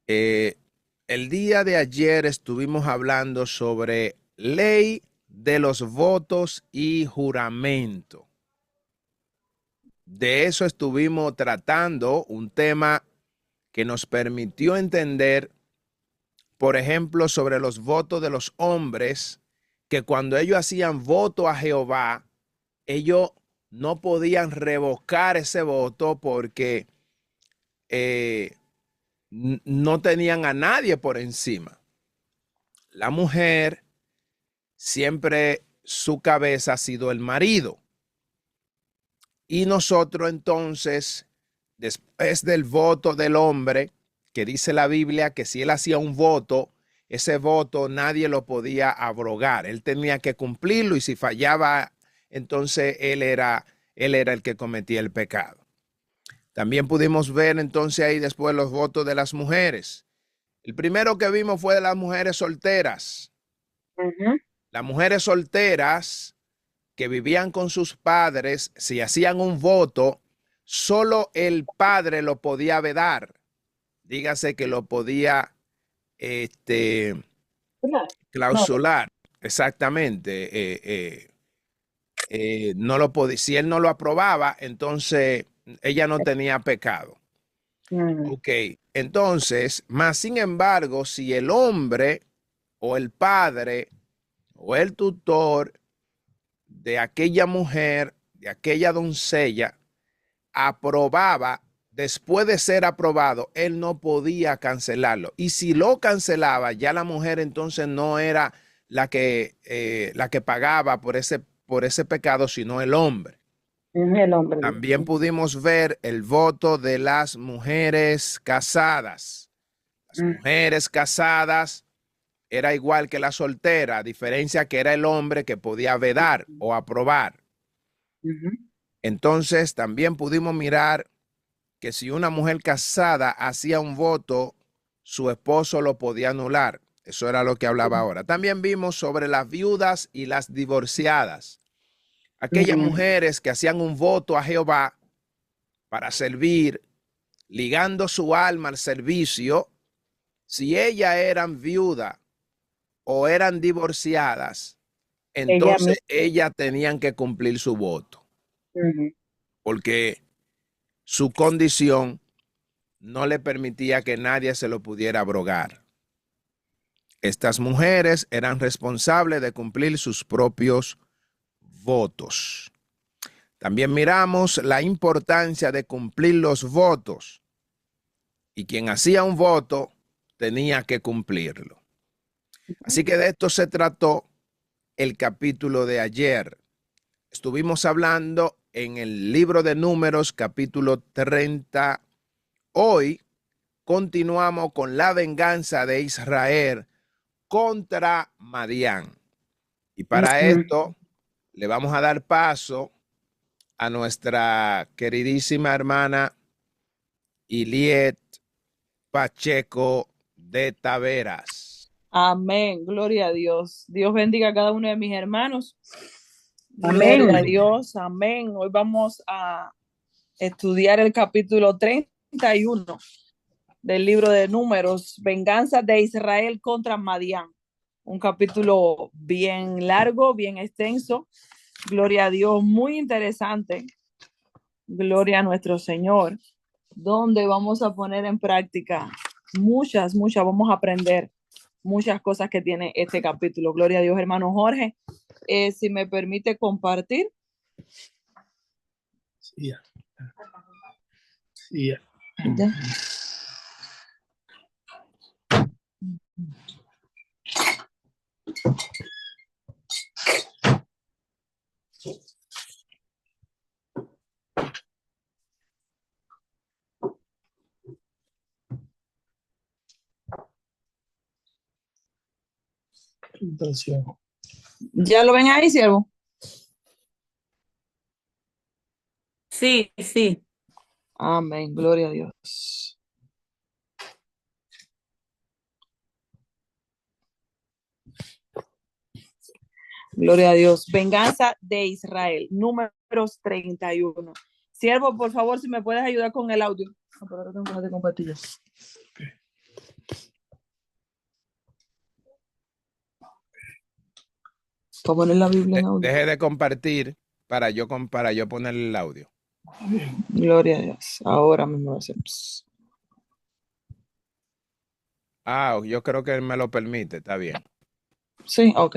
Eh, el día de ayer estuvimos hablando sobre ley de los votos y juramento. De eso estuvimos tratando, un tema que nos permitió entender, por ejemplo, sobre los votos de los hombres, que cuando ellos hacían voto a Jehová, ellos no podían revocar ese voto porque eh, no tenían a nadie por encima. La mujer siempre su cabeza ha sido el marido. Y nosotros entonces, después del voto del hombre, que dice la Biblia que si él hacía un voto, ese voto nadie lo podía abrogar. Él tenía que cumplirlo y si fallaba, entonces él era el que cometía el pecado. También pudimos ver entonces ahí después los votos de las mujeres. El primero que vimos fue de las mujeres solteras. Ujú. Las mujeres solteras que vivían con sus padres, si hacían un voto, solo el padre lo podía vedar. Dígase que lo podía Claro. No, clausular. Exactamente. No lo podía, si él no lo aprobaba, entonces ella no tenía pecado. ujú. Ok, entonces, más sin embargo, si el hombre o el padre o el tutor de aquella mujer, de aquella doncella, aprobaba, después de ser aprobado, él no podía cancelarlo. Y si lo cancelaba, ya la mujer entonces no era la que pagaba por ese pecado, sino el hombre. Es el hombre. También pudimos ver el voto de las mujeres casadas. Las Ujú. mujeres casadas era igual que la soltera, a diferencia que era el hombre que podía vedar o aprobar. Ujú. Entonces también pudimos mirar que si una mujer casada hacía un voto, su esposo lo podía anular. Eso era lo que hablaba ahora. También vimos sobre las viudas y las divorciadas. Aquellas Ujú. mujeres que hacían un voto a Jehová para servir, ligando su alma al servicio, si ellas eran viudas o eran divorciadas, Ella entonces misma. ellas tenían que cumplir su voto, Ujú. porque su condición no le permitía que nadie se lo pudiera abrogar. Estas mujeres eran responsables de cumplir sus propios votos. También miramos la importancia de cumplir los votos y quien hacía un voto tenía que cumplirlo. Así que de esto se trató el capítulo de ayer. Estuvimos hablando en el libro de Números, capítulo 30. Hoy continuamos con la venganza de Israel contra Madián. Y para Ujú. esto le vamos a dar paso a nuestra queridísima hermana Iliet Pacheco de Taveras. Amén, gloria a Dios. Dios bendiga a cada uno de mis hermanos. Gloria a Amén. Dios, amén. Hoy vamos a estudiar el capítulo 31 del libro de Números, Venganza de Israel contra Madián. Un capítulo bien largo, bien extenso. Gloria a Dios, muy interesante. Gloria a nuestro Señor, donde vamos a poner en práctica muchas, vamos a aprender muchas cosas que tiene este capítulo. Gloria a Dios, hermano Jorge. Si me permite compartir. Sí, ya. Sí, ya. Ya. Impresión. ¿Ya lo ven ahí, siervo? Sí, sí. Amén, gloria a Dios. Gloria a Dios. Venganza de Israel, números 31. Siervo, por favor, si me puedes ayudar con el audio. No, pero ahora tengo que compartir. Okay. Para poner la Biblia en audio. Deje de compartir para yo poner el audio. Gloria a Dios. Ahora mismo lo hacemos. Yo creo que él me lo permite, está bien. Sí, ok.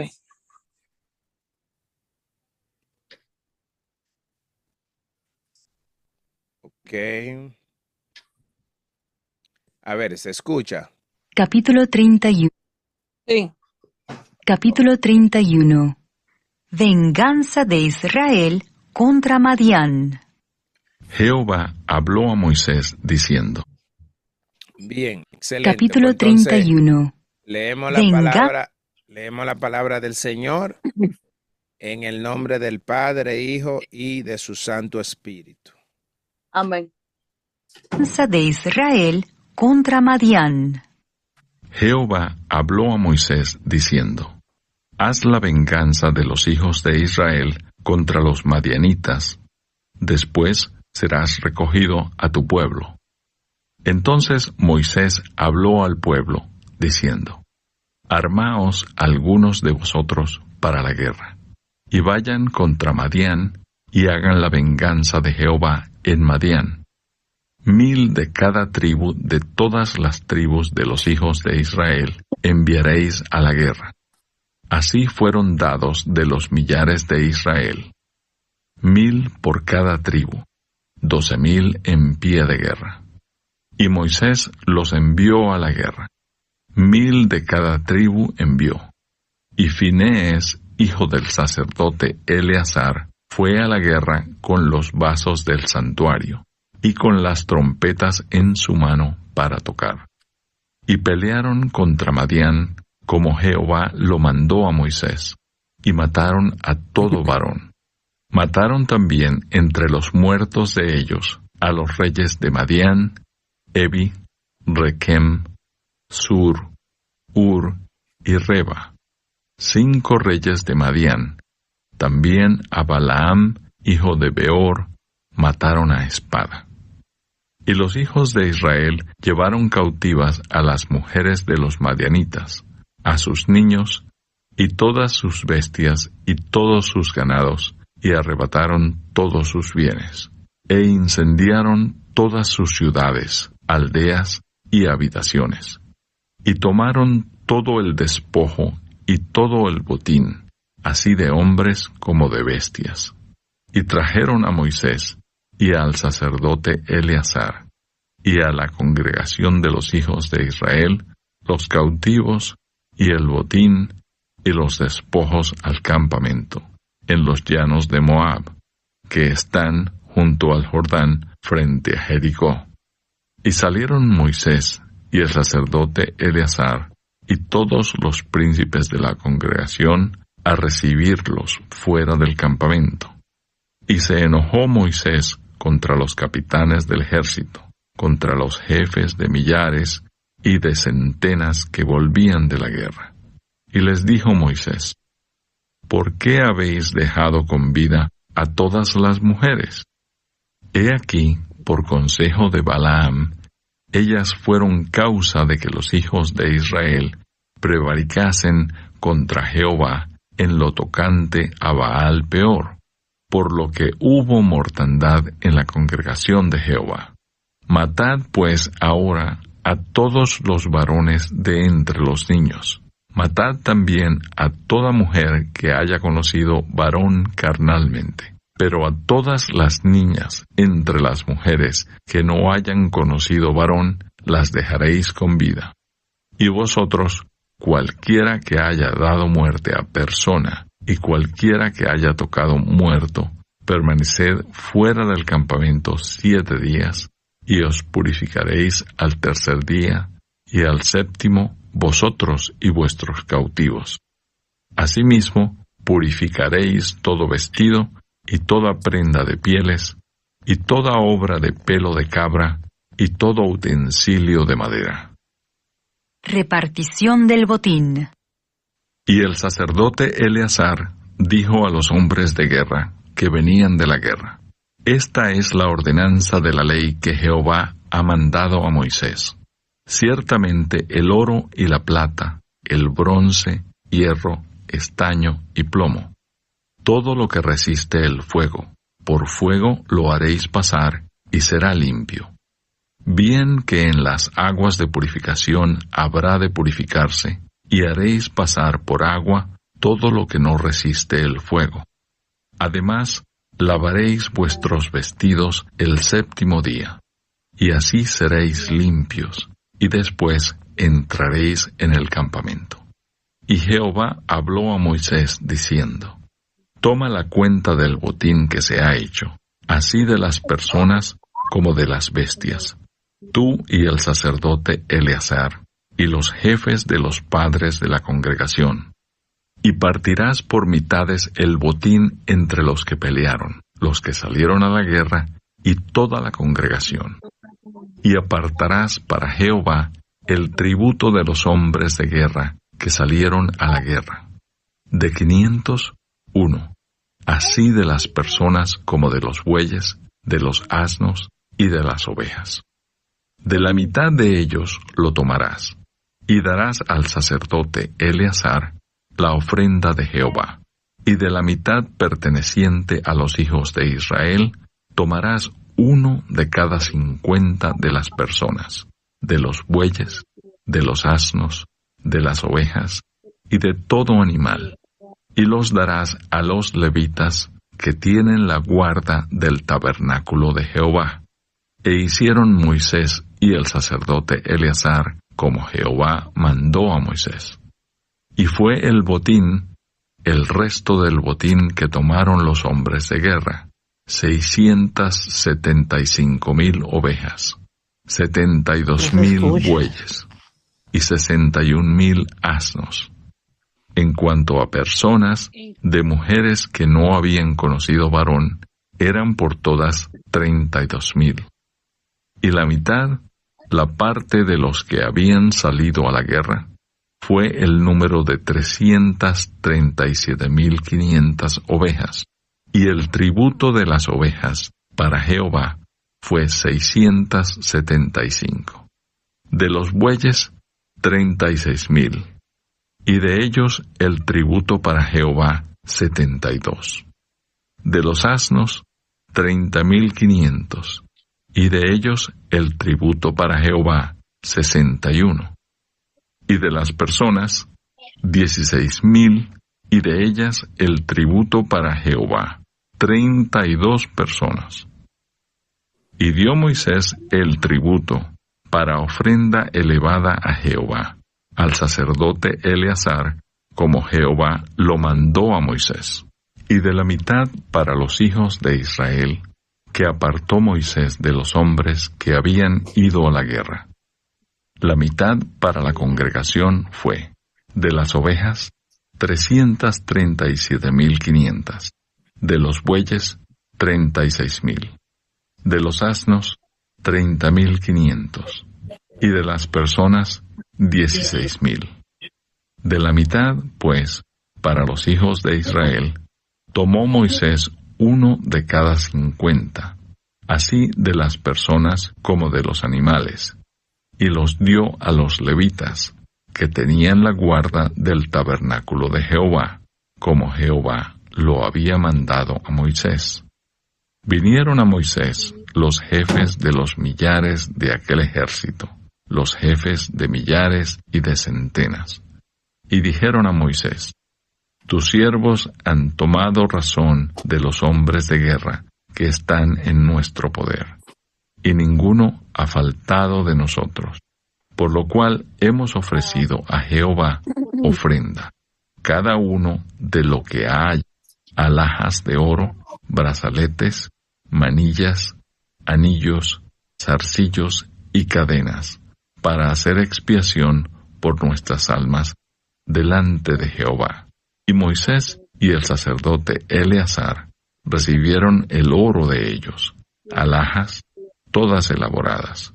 Ok. A ver, ¿se escucha? Capítulo 31. Sí. Capítulo 31. Venganza de Israel contra Madián. Jehová habló a Moisés diciendo. Bien, excelente. Capítulo Pues entonces, 31. leemos la palabra del Señor en el nombre del Padre, Hijo y de su Santo Espíritu. Amén. Venganza de Israel contra Madián. Jehová habló a Moisés diciendo. Haz la venganza de los hijos de Israel contra los madianitas. Después serás recogido a tu pueblo. Entonces Moisés habló al pueblo, diciendo, Armaos algunos de vosotros para la guerra, y vayan contra Madián, y hagan la venganza de Jehová en Madián. 1000 de cada tribu de todas las tribus de los hijos de Israel enviaréis a la guerra. Así fueron dados de los millares de Israel, 1000 por cada tribu, 12,000 en pie de guerra. Y Moisés los envió a la guerra, 1000 de cada tribu envió. Y Finees, hijo del sacerdote Eleazar, fue a la guerra con los vasos del santuario, y con las trompetas en su mano para tocar. Y pelearon contra Madián, como Jehová lo mandó a Moisés, y mataron a todo varón. Mataron también entre los muertos de ellos a los reyes de Madián, Evi, Rekem, Sur, Ur y Reba, 5 reyes de Madián. También a Balaam, hijo de Beor, mataron a espada. Y los hijos de Israel llevaron cautivas a las mujeres de los madianitas, a sus niños, y todas sus bestias, y todos sus ganados, y arrebataron todos sus bienes, e incendiaron todas sus ciudades, aldeas y habitaciones. Y tomaron todo el despojo y todo el botín, así de hombres como de bestias. Y trajeron a Moisés y al sacerdote Eleazar, y a la congregación de los hijos de Israel, los cautivos, y el botín, y los despojos al campamento, en los llanos de Moab, que están junto al Jordán, frente a Jericó. Y salieron Moisés, y el sacerdote Eleazar, y todos los príncipes de la congregación, a recibirlos fuera del campamento. Y se enojó Moisés contra los capitanes del ejército, contra los jefes de millares y de centenas que volvían de la guerra. Y les dijo Moisés, ¿por qué habéis dejado con vida a todas las mujeres? He aquí, por consejo de Balaam, ellas fueron causa de que los hijos de Israel prevaricasen contra Jehová en lo tocante a Baal Peor, por lo que hubo mortandad en la congregación de Jehová. Matad pues ahora a todos los varones de entre los niños. Matad también a toda mujer que haya conocido varón carnalmente, pero a todas las niñas entre las mujeres que no hayan conocido varón, las dejaréis con vida. Y vosotros, cualquiera que haya dado muerte a persona, y cualquiera que haya tocado muerto, permaneced fuera del campamento 7 días, y os purificaréis al tercer día, y al séptimo vosotros y vuestros cautivos. Asimismo, purificaréis todo vestido, y toda prenda de pieles, y toda obra de pelo de cabra, y todo utensilio de madera. Repartición del botín. Y el sacerdote Eleazar dijo a los hombres de guerra que venían de la guerra, esta es la ordenanza de la ley que Jehová ha mandado a Moisés. Ciertamente el oro y la plata, el bronce, hierro, estaño y plomo. Todo lo que resiste el fuego, por fuego lo haréis pasar, y será limpio. Bien que en las aguas de purificación habrá de purificarse, y haréis pasar por agua todo lo que no resiste el fuego. Además, lavaréis vuestros vestidos el 7º día, y así seréis limpios, y después entraréis en el campamento. Y Jehová habló a Moisés diciendo: Toma la cuenta del botín que se ha hecho, así de las personas como de las bestias, tú y el sacerdote Eleazar, y los jefes de los padres de la congregación. Y partirás por mitades el botín entre los que pelearon, los que salieron a la guerra, y toda la congregación. Y apartarás para Jehová el tributo de los hombres de guerra que salieron a la guerra. De 500, 1, así de las personas como de los bueyes, de los asnos y de las ovejas. De la mitad de ellos lo tomarás, y darás al sacerdote Eleazar la ofrenda de Jehová, y de la mitad perteneciente a los hijos de Israel tomarás 1 de cada 50 de las personas, de los bueyes, de los asnos, de las ovejas, y de todo animal, y los darás a los levitas que tienen la guarda del tabernáculo de Jehová. E hicieron Moisés y el sacerdote Eleazar como Jehová mandó a Moisés. Y fue el botín, el resto del botín que tomaron los hombres de guerra, 675,000 ovejas, 72,000 bueyes y 61,000 asnos. En cuanto a personas, de mujeres que no habían conocido varón, eran por todas 32,000. Y la mitad, la parte de los que habían salido a la guerra, fue el número de 337,500 ovejas, y el tributo de las ovejas para Jehová fue 675. De los bueyes, 36,000, y de ellos el tributo para Jehová 72. De los asnos, 30,500, y de ellos el tributo para Jehová 61. Y de las personas, 16,000, y de ellas el tributo para Jehová 32 personas. Y dio Moisés el tributo para ofrenda elevada a Jehová, al sacerdote Eleazar, como Jehová lo mandó a Moisés. Y de la mitad para los hijos de Israel, que apartó Moisés de los hombres que habían ido a la guerra. La mitad para la congregación fue, de las ovejas, 337,500, de los bueyes, 36,000, de los asnos, 30,500, y de las personas, 16,000. De la mitad, pues, para los hijos de Israel, tomó Moisés 1 de cada 50, así de las personas como de los animales, y los dio a los levitas, que tenían la guarda del tabernáculo de Jehová, como Jehová lo había mandado a Moisés. Vinieron a Moisés los jefes de los millares de aquel ejército, los jefes de millares y de centenas, y dijeron a Moisés: Tus siervos han tomado razón de los hombres de guerra que están en nuestro poder, y ninguno ha faltado de nosotros, por lo cual hemos ofrecido a Jehová ofrenda, cada uno de lo que hay, alhajas de oro, brazaletes, manillas, anillos, zarcillos y cadenas, para hacer expiación por nuestras almas delante de Jehová. Y Moisés y el sacerdote Eleazar recibieron el oro de ellos, alhajas, todas elaboradas.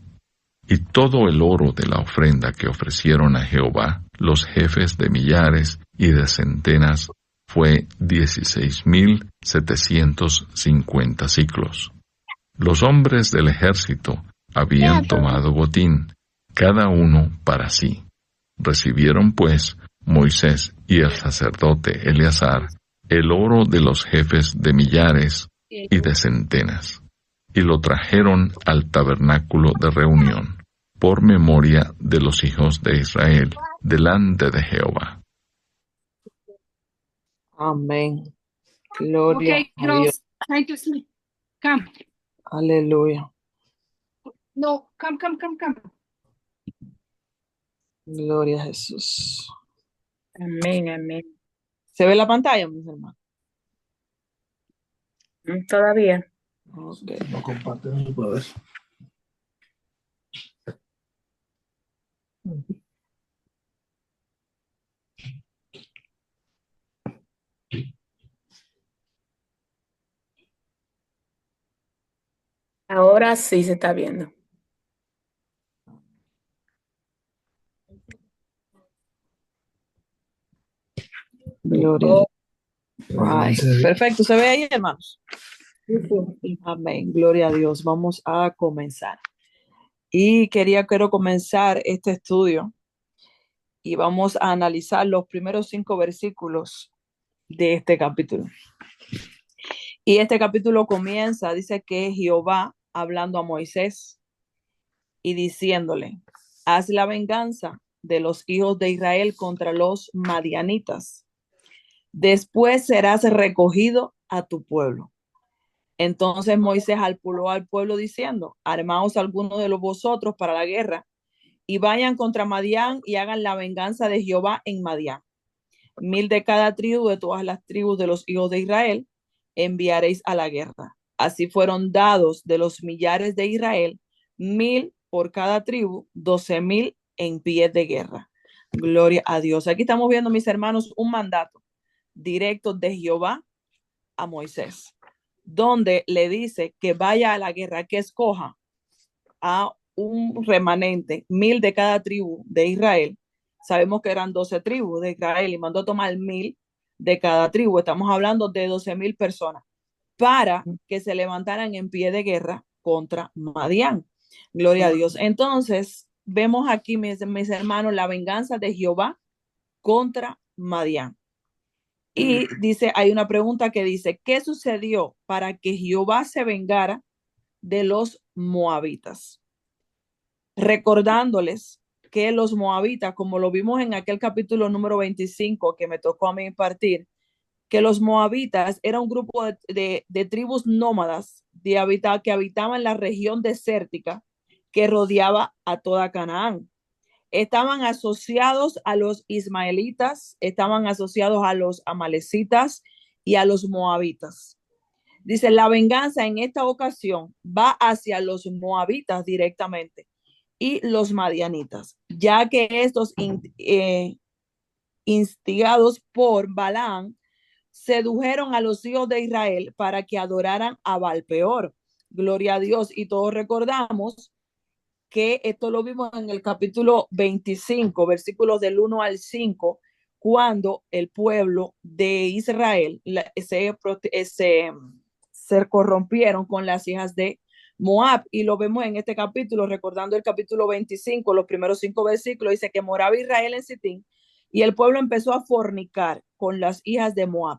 Y todo el oro de la ofrenda que ofrecieron a Jehová los jefes de millares y de centenas fue 16,750 siclos. Los hombres del ejército habían tomado botín, cada uno para sí. Recibieron pues Moisés y el sacerdote Eleazar el oro de los jefes de millares y de centenas, y lo trajeron al tabernáculo de reunión, por memoria de los hijos de Israel, delante de Jehová. Amén. Gloria Okay, a Dios. girls, time to sleep. Come. Aleluya. No, come. Gloria a Jesús. Amén, amén. ¿Se ve la pantalla, mis hermanos? Todavía. Ok. No comparten el poder. Ahora sí se está viendo. Gloria a Oh, Dios. Ay, perfecto. ¿Se ve ahí, hermanos? sí, sí. Amén. Gloria a Dios. Vamos a comenzar. Y quiero comenzar este estudio y vamos a analizar los primeros 5 versículos de este capítulo. Y este capítulo comienza, dice que Jehová hablando a Moisés y diciéndole, haz la venganza de los hijos de Israel contra los madianitas. Después serás recogido a tu pueblo. Entonces Moisés habló al pueblo diciendo, armaos algunos de los vosotros para la guerra y vayan contra Madián y hagan la venganza de Jehová en Madián. 1000 de cada tribu de todas las tribus de los hijos de Israel enviaréis a la guerra. Así fueron dados de los millares de Israel 1000 por cada tribu, 12,000 en pie de guerra. Gloria a Dios. Aquí estamos viendo, mis hermanos, un mandato directo de Jehová a Moisés, donde le dice que vaya a la guerra, que escoja a un remanente, 1000 de cada tribu de Israel. Sabemos que eran 12 tribus de Israel y mandó a tomar 1000 de cada tribu. Estamos hablando de 12,000 personas para que se levantaran en pie de guerra contra Madián. Gloria a Dios. Entonces, vemos aquí, mis hermanos, la venganza de Jehová contra Madián. Y dice, hay una pregunta que dice, ¿qué sucedió para que Jehová se vengara de los moabitas? Recordándoles que los moabitas, como lo vimos en aquel capítulo número 25 que me tocó a mí impartir, que los moabitas era un grupo de tribus nómadas que habitaban la región desértica que rodeaba a toda Canaán. Estaban asociados a los ismaelitas, estaban asociados a los amalecitas y a los moabitas. Dice, la venganza en esta ocasión va hacia los moabitas directamente y los madianitas, ya que estos instigados por Balaam sedujeron a los hijos de Israel para que adoraran a Baal-peor. Gloria a Dios. Y todos recordamos que esto lo vimos en el capítulo 25, versículos del 1 al 5, cuando el pueblo de Israel se corrompieron con las hijas de Moab, y lo vemos en este capítulo, recordando el capítulo 25, los primeros 5 versículos, dice que moraba Israel en Sitín, y el pueblo empezó a fornicar con las hijas de Moab,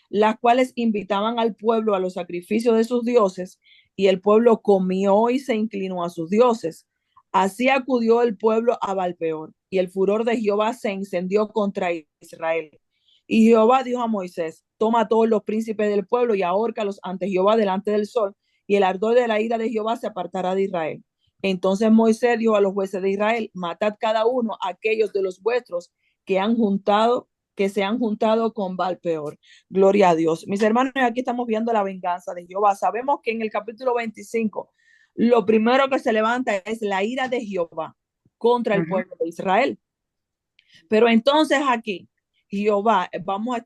las cuales invitaban al pueblo a los sacrificios de sus dioses, y el pueblo comió y se inclinó a sus dioses. Así acudió el pueblo a Baal-peor, y el furor de Jehová se encendió contra Israel. Y Jehová dijo a Moisés, toma a todos los príncipes del pueblo y ahórcalos ante Jehová delante del sol, y el ardor de la ira de Jehová se apartará de Israel. Entonces Moisés dijo a los jueces de Israel, matad cada uno a aquellos de los vuestros que se han juntado con Baal-peor. Gloria a Dios. Mis hermanos, aquí estamos viendo la venganza de Jehová. Sabemos que en el capítulo 25, lo primero que se levanta es la ira de Jehová contra el pueblo de Israel. Pero entonces aquí, Jehová, vamos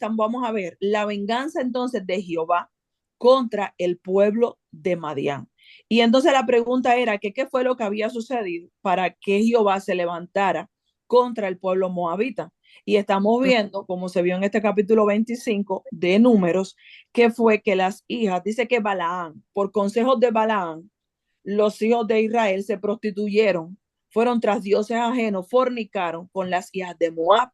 a ver la venganza entonces de Jehová contra el pueblo de Madián. Y entonces la pregunta era que qué fue lo que había sucedido para que Jehová se levantara contra el pueblo moabita. Y estamos viendo, como se vio en este capítulo 25 de Números, que fue que las hijas, dice que Balaam, por consejos de Balaam, los hijos de Israel se prostituyeron, fueron tras dioses ajenos, fornicaron con las hijas de Moab.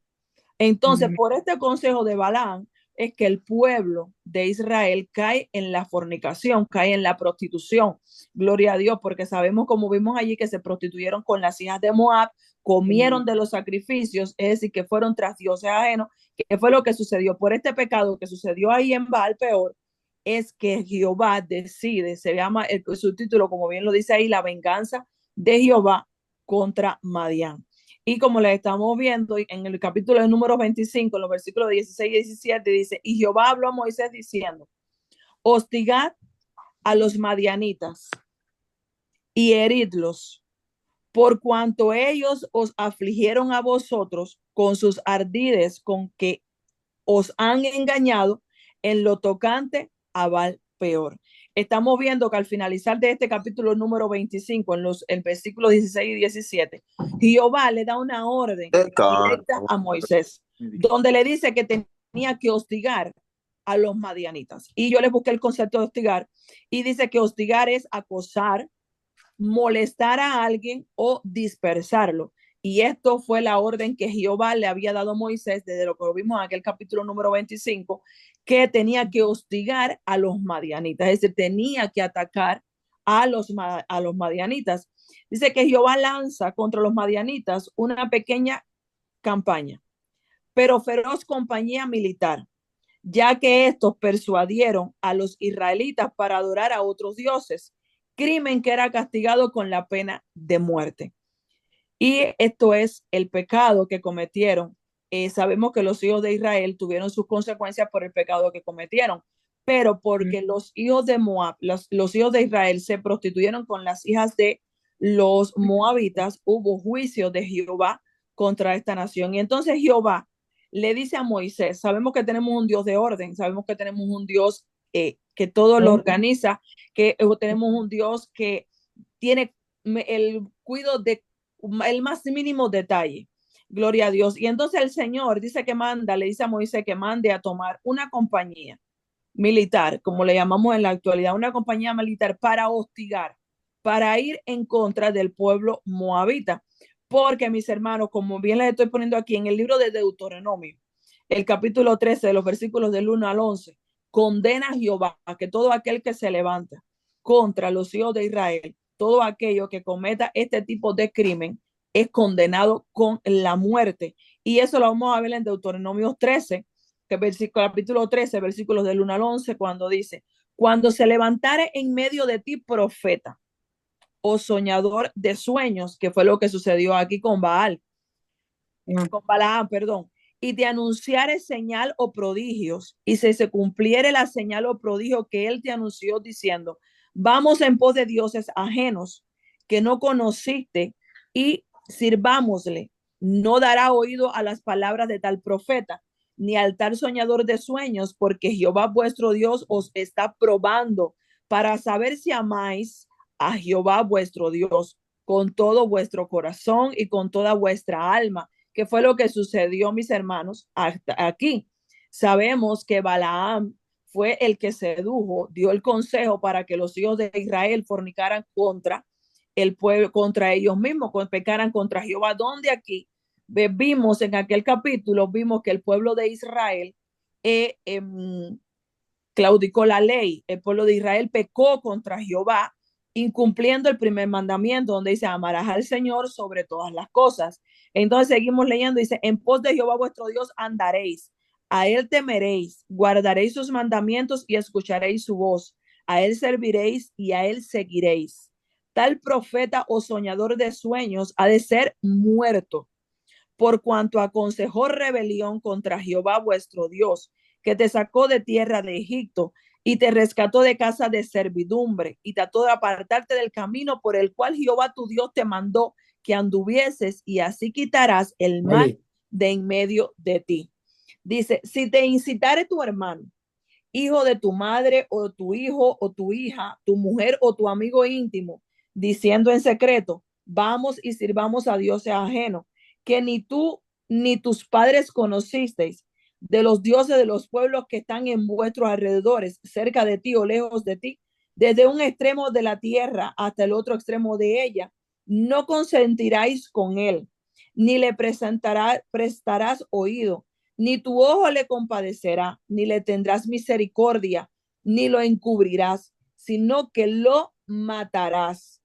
Entonces, Ujú. por este consejo de Balaam, es que el pueblo de Israel cae en la fornicación, cae en la prostitución. Gloria a Dios, porque sabemos, como vimos allí, que se prostituyeron con las hijas de Moab, comieron de los sacrificios, es decir, que fueron tras dioses ajenos, que fue lo que sucedió. Por este pecado que sucedió ahí en Baal Peor, es que Jehová decide, se llama el subtítulo, como bien lo dice ahí, la venganza de Jehová contra Madián. Y como le estamos viendo en el capítulo de número 25, en los versículos 16 y 17, dice, y Jehová habló a Moisés diciendo, hostigad a los madianitas y heridlos, por cuanto ellos os afligieron a vosotros con sus ardides con que os han engañado en lo tocante a Baal Peor. Estamos viendo que al finalizar de este capítulo número 25, en el versículo 16 y 17, Jehová le da una orden directa a Moisés, donde le dice que tenía que hostigar a los madianitas. Y yo le busqué el concepto de hostigar y dice que hostigar es acosar, molestar a alguien o dispersarlo. Y esto fue la orden que Jehová le había dado a Moisés, desde lo que lo vimos en aquel capítulo número 25, que tenía que hostigar a los madianitas, es decir, tenía que atacar a los madianitas. Dice que Jehová lanza contra los madianitas una pequeña campaña, pero feroz compañía militar, ya que estos persuadieron a los israelitas para adorar a otros dioses, crimen que era castigado con la pena de muerte. Y esto es el pecado que cometieron. Sabemos que los hijos de Israel tuvieron sus consecuencias por el pecado que cometieron, pero porque los hijos de Moab, los hijos de Israel se prostituyeron con las hijas de los moabitas, hubo juicio de Jehová contra esta nación. Y entonces Jehová le dice a Moisés, sabemos que tenemos un Dios de orden, sabemos que tenemos un Dios que todo lo organiza, que tenemos un Dios que tiene el cuidado de el más mínimo detalle. Gloria a Dios. Y entonces el Señor dice que manda, le dice a Moisés que mande a tomar una compañía militar, como le llamamos en la actualidad, una compañía militar para hostigar, para ir en contra del pueblo moabita. Porque, mis hermanos, como bien les estoy poniendo aquí en el libro de Deuteronomio, el capítulo 13, de los versículos del 1 al 11, condena a Jehová a que todo aquel que se levanta contra los hijos de Israel, todo aquello que cometa este tipo de crimen, es condenado con la muerte. Y eso lo vamos a ver en Deuteronomio 13, que capítulo 13, versículos del 1 al 11, cuando dice, cuando se levantare en medio de ti profeta o soñador de sueños, que fue lo que sucedió aquí con Baal, con Balaam, perdón, y te anunciare señal o prodigios, y si se cumpliere la señal o prodigio que él te anunció diciendo, vamos en pos de dioses ajenos que no conociste y sirvámosle, no dará oído a las palabras de tal profeta, ni al tal soñador de sueños, porque Jehová vuestro Dios os está probando para saber si amáis a Jehová vuestro Dios con todo vuestro corazón y con toda vuestra alma, que fue lo que sucedió, mis hermanos, hasta aquí. Sabemos que Balaam fue el que sedujo, dio el consejo para que los hijos de Israel fornicaran contra el pueblo, contra ellos mismos, pecaran contra Jehová, donde aquí vimos en aquel capítulo, vimos que el pueblo de Israel claudicó la ley, el pueblo de Israel pecó contra Jehová, incumpliendo el primer mandamiento, donde dice, amarás al Señor sobre todas las cosas. Entonces seguimos leyendo, dice, en pos de Jehová vuestro Dios andaréis, a él temeréis, guardaréis sus mandamientos y escucharéis su voz, a él serviréis y a él seguiréis. Tal profeta o soñador de sueños ha de ser muerto, por cuanto aconsejó rebelión contra Jehová vuestro Dios, que te sacó de tierra de Egipto y te rescató de casa de servidumbre y trató de apartarte del camino por el cual Jehová tu Dios te mandó que anduvieses, y así quitarás el mal de en medio de ti. Dice, si te incitare tu hermano, hijo de tu madre o tu hijo o tu hija, tu mujer o tu amigo íntimo, diciendo en secreto, vamos y sirvamos a dioses ajenos, que ni tú ni tus padres conocisteis, de los dioses de los pueblos que están en vuestros alrededores, cerca de ti o lejos de ti, desde un extremo de la tierra hasta el otro extremo de ella, no consentiráis con él, ni le prestarás oído, ni tu ojo le compadecerá, ni le tendrás misericordia, ni lo encubrirás, sino que lo matarás.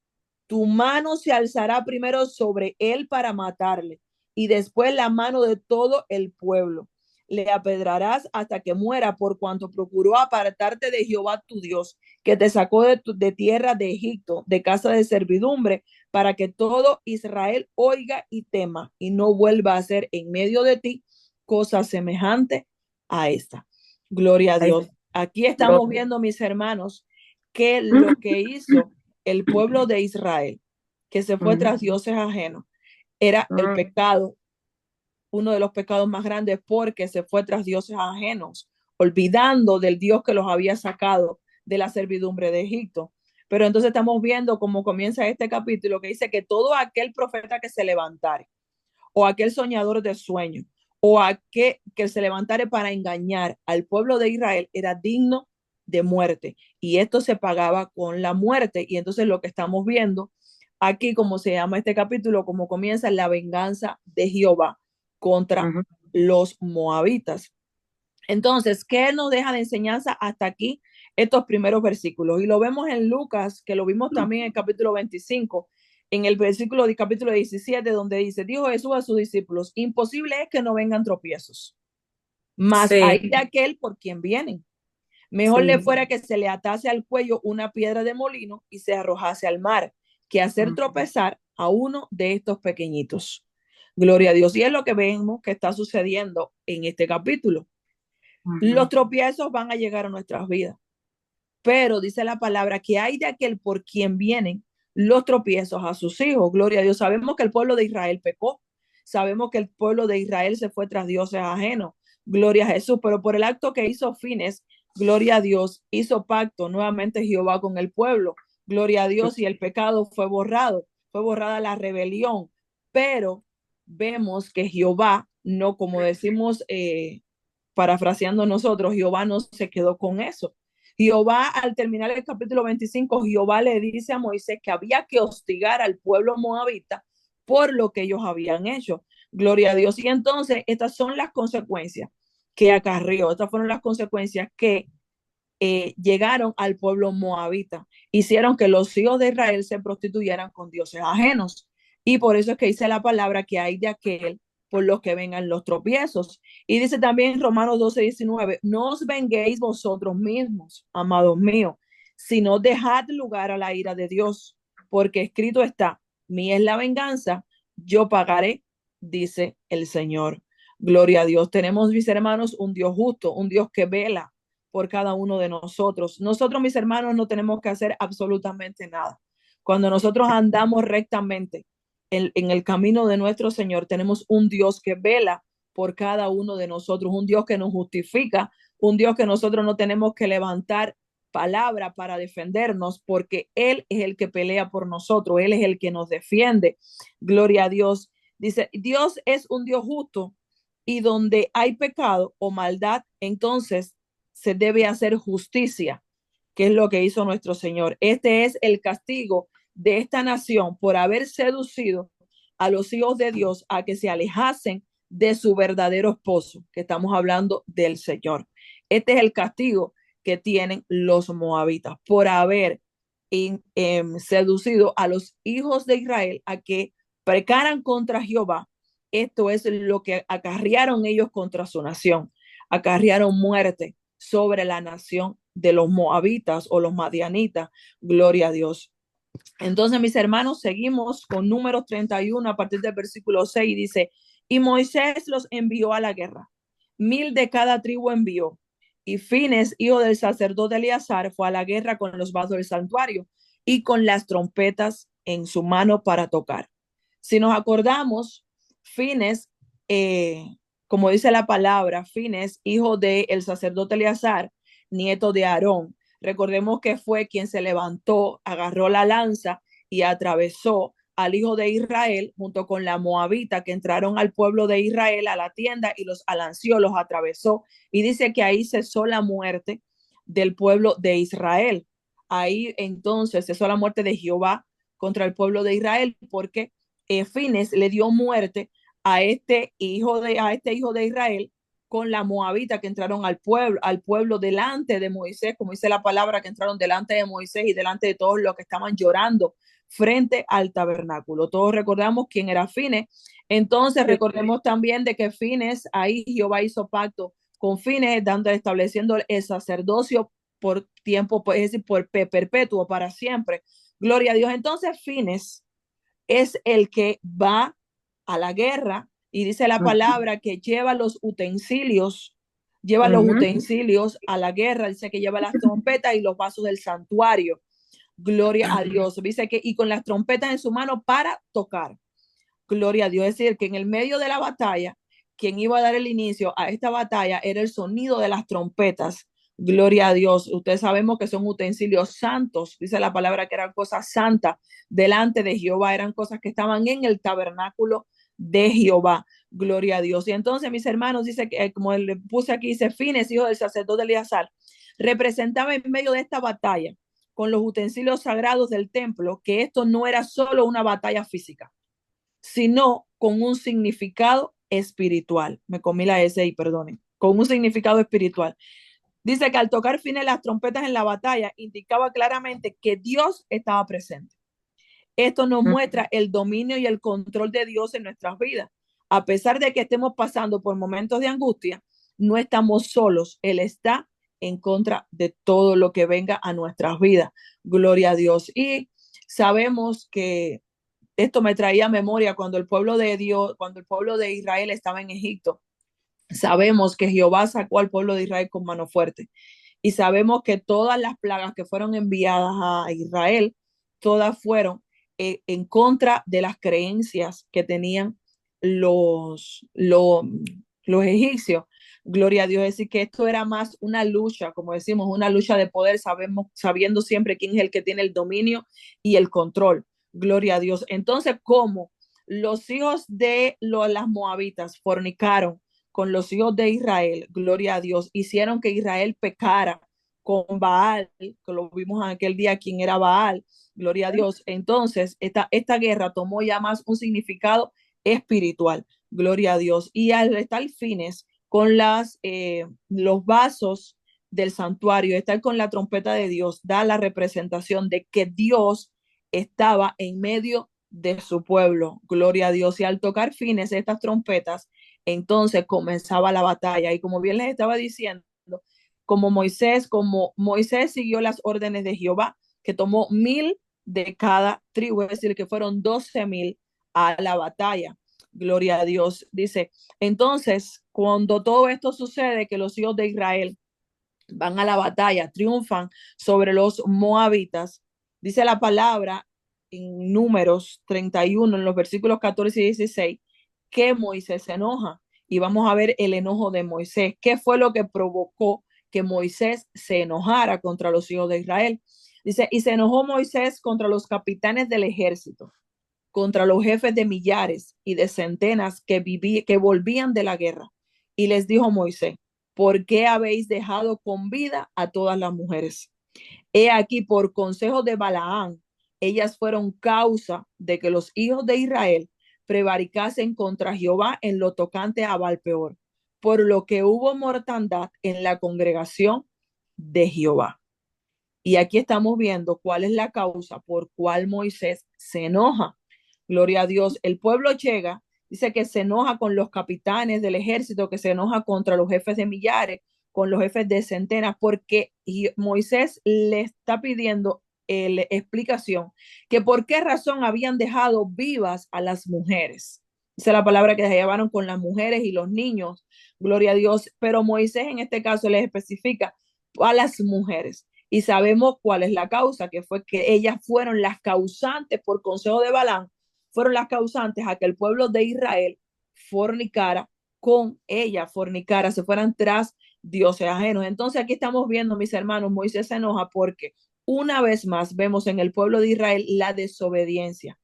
Tu mano se alzará primero sobre él para matarle, y después la mano de todo el pueblo. Le apedrarás hasta que muera, por cuanto procuró apartarte de Jehová tu Dios, que te sacó de tierra de Egipto, de casa de servidumbre, para que todo Israel oiga y tema, y no vuelva a hacer en medio de ti cosa semejante a esta. Gloria a Dios. Aquí estamos viendo, mis hermanos, que lo que hizo el pueblo de Israel, que se fue tras dioses ajenos, era el pecado, uno de los pecados más grandes, porque se fue tras dioses ajenos, olvidando del Dios que los había sacado de la servidumbre de Egipto. Pero entonces estamos viendo cómo comienza este capítulo, que dice que todo aquel profeta que se levantare, o aquel soñador de sueño, o aquel que se levantare para engañar al pueblo de Israel, era digno de muerte. Y esto se pagaba con la muerte. Y entonces lo que estamos viendo aquí, como se llama este capítulo, como comienza la venganza de Jehová contra los moabitas. Entonces, ¿qué nos deja de enseñanza hasta aquí estos primeros versículos? Y lo vemos en Lucas, que lo vimos también en el capítulo 25, en el versículo de capítulo 17, donde dice, dijo Jesús a sus discípulos, imposible es que no vengan tropiezos, mas hay de aquel por quien vienen. Mejor le fuera que se le atase al cuello una piedra de molino y se arrojase al mar, que hacer tropezar a uno de estos pequeñitos. Gloria a Dios. Y es lo que vemos que está sucediendo en este capítulo. Los tropiezos van a llegar a nuestras vidas, pero dice la palabra que hay de aquel por quien vienen los tropiezos a sus hijos. Gloria a Dios. Sabemos que el pueblo de Israel pecó. Sabemos que el pueblo de Israel se fue tras dioses ajenos. Gloria a Jesús. Pero por el acto que hizo Fines, gloria a Dios, hizo pacto nuevamente Jehová con el pueblo. Gloria a Dios, y el pecado fue borrado. Fue borrada la rebelión. Pero vemos que Jehová, no como decimos, parafraseando nosotros, Jehová no se quedó con eso. Jehová, al terminar el capítulo 25, Jehová le dice a Moisés que había que hostigar al pueblo moabita por lo que ellos habían hecho. Gloria a Dios. Y entonces estas son las consecuencias que acarrió. Estas fueron las consecuencias que llegaron al pueblo moabita. Hicieron que los hijos de Israel se prostituyeran con dioses ajenos. Y por eso es que dice la palabra que hay de aquel por los que vengan los tropiezos. Y dice también en Romanos 12:19, no os venguéis vosotros mismos, amados míos, sino dejad lugar a la ira de Dios, porque escrito está, mía es la venganza, yo pagaré, dice el Señor. Gloria a Dios. Tenemos, mis hermanos, un Dios justo, un Dios que vela por cada uno de nosotros. Nosotros, mis hermanos, no tenemos que hacer absolutamente nada. Cuando nosotros andamos rectamente en el camino de nuestro Señor, tenemos un Dios que vela por cada uno de nosotros, un Dios que nos justifica, un Dios que nosotros no tenemos que levantar palabra para defendernos, porque Él es el que pelea por nosotros, Él es el que nos defiende. Gloria a Dios. Dice, Dios es un Dios justo, y donde hay pecado o maldad, entonces se debe hacer justicia, que es lo que hizo nuestro Señor. Este es el castigo de esta nación por haber seducido a los hijos de Dios a que se alejasen de su verdadero esposo, que estamos hablando del Señor. Este es el castigo que tienen los moabitas por haber seducido a los hijos de Israel a que pecaran contra Jehová. Esto es lo que acarrearon ellos contra su nación. Acarrearon muerte sobre la nación de los moabitas o los madianitas. Gloria a Dios. Entonces, mis hermanos, seguimos con Números 31 a partir del versículo 6. Dice, y Moisés los envió a la guerra. 1000 de cada tribu envió. Y Fines, hijo del sacerdote Eleazar, fue a la guerra con los vasos del santuario y con las trompetas en su mano para tocar. Si nos acordamos, Fines, como dice la palabra, Fines, hijo del sacerdote Eleazar, nieto de Aarón. Recordemos que fue quien se levantó, agarró la lanza y atravesó al hijo de Israel junto con la moabita que entraron al pueblo de Israel a la tienda y los alanció, los atravesó. Y dice que ahí cesó la muerte del pueblo de Israel. Ahí entonces cesó la muerte de Jehová contra el pueblo de Israel, porque Fines le dio muerte a este hijo de Israel con la moabita que entraron al pueblo delante de Moisés, como dice la palabra, que entraron delante de Moisés y delante de todos los que estaban llorando frente al tabernáculo. Todos recordamos quién era Fines. Entonces recordemos también de que Fines, ahí Jehová hizo pacto con Fines, estableciendo el sacerdocio por tiempo, pues, es decir, por perpetuo, para siempre. Gloria a Dios. Entonces Fines es el que va a la guerra y dice la palabra que lleva los utensilios a la guerra, dice que lleva las trompetas y los vasos del santuario. Gloria a Dios. Dice que, y con las trompetas en su mano para tocar. Gloria a Dios. Es decir, que en el medio de la batalla, quien iba a dar el inicio a esta batalla era el sonido de las trompetas. Gloria a Dios. Ustedes sabemos que son utensilios santos. Dice la palabra que eran cosas santas delante de Jehová. Eran cosas que estaban en el tabernáculo de Jehová. Gloria a Dios. Y entonces, mis hermanos, dice que, como le puse aquí, dice Fines, hijo del sacerdote Eleazar, representaba en medio de esta batalla con los utensilios sagrados del templo, que esto no era solo una batalla física, sino con un significado espiritual. Me comí la S y perdonen. Con un significado espiritual. Dice que al tocar Fines las trompetas en la batalla, indicaba claramente que Dios estaba presente. Esto nos muestra el dominio y el control de Dios en nuestras vidas. A pesar de que estemos pasando por momentos de angustia, no estamos solos. Él está en contra de todo lo que venga a nuestras vidas. Gloria a Dios. Y sabemos que esto me traía a memoria cuando el pueblo de Dios, cuando el pueblo de Israel estaba en Egipto. Sabemos que Jehová sacó al pueblo de Israel con mano fuerte. Y sabemos que todas las plagas que fueron enviadas a Israel, todas fueron en contra de las creencias que tenían los egipcios. Gloria a Dios. Es decir, que esto era más una lucha, como decimos, una lucha de poder, sabiendo siempre quién es el que tiene el dominio y el control. Gloria a Dios. Entonces, como los hijos de las moabitas fornicaron con los hijos de Israel, gloria a Dios, hicieron que Israel pecara con Baal, que lo vimos en aquel día, quién era Baal, gloria a Dios. Entonces, esta guerra tomó ya más un significado espiritual, gloria a Dios. Y al estar Fines con los vasos del santuario, estar con la trompeta de Dios, da la representación de que Dios estaba en medio de su pueblo, gloria a Dios. Y al tocar Fines estas trompetas, entonces comenzaba la batalla. Y como bien les estaba diciendo, como Moisés siguió las órdenes de Jehová, que tomó 1000 de cada tribu, es decir, que fueron 12,000 a la batalla. Gloria a Dios. Dice, entonces, cuando todo esto sucede, que los hijos de Israel van a la batalla, triunfan sobre los moabitas, dice la palabra en Números 31, en los versículos 14 y 16, que Moisés se enoja. Y vamos a ver el enojo de Moisés. ¿Qué fue lo que provocó que Moisés se enojara contra los hijos de Israel? Dice, y se enojó Moisés contra los capitanes del ejército, contra los jefes de millares y de centenas que volvían de la guerra. Y les dijo Moisés, ¿por qué habéis dejado con vida a todas las mujeres? He aquí, por consejo de Balaán, ellas fueron causa de que los hijos de Israel prevaricasen contra Jehová en lo tocante a Baal-peor, por lo que hubo mortandad en la congregación de Jehová. Y aquí estamos viendo cuál es la causa por cual Moisés se enoja. Gloria a Dios. El pueblo llega, dice que se enoja con los capitanes del ejército, que se enoja contra los jefes de millares, con los jefes de centenas, porque Moisés le está pidiendo explicación que por qué razón habían dejado vivas a las mujeres. Esa es la palabra que se llevaron con las mujeres y los niños. Gloria a Dios. Pero Moisés en este caso les especifica a las mujeres. Y sabemos cuál es la causa, que fue que ellas fueron las causantes, por consejo de Balaam, fueron las causantes a que el pueblo de Israel fornicara con ella, se fueran tras dioses ajenos. Entonces aquí estamos viendo, mis hermanos, Moisés se enoja porque una vez más vemos en el pueblo de Israel la desobediencia.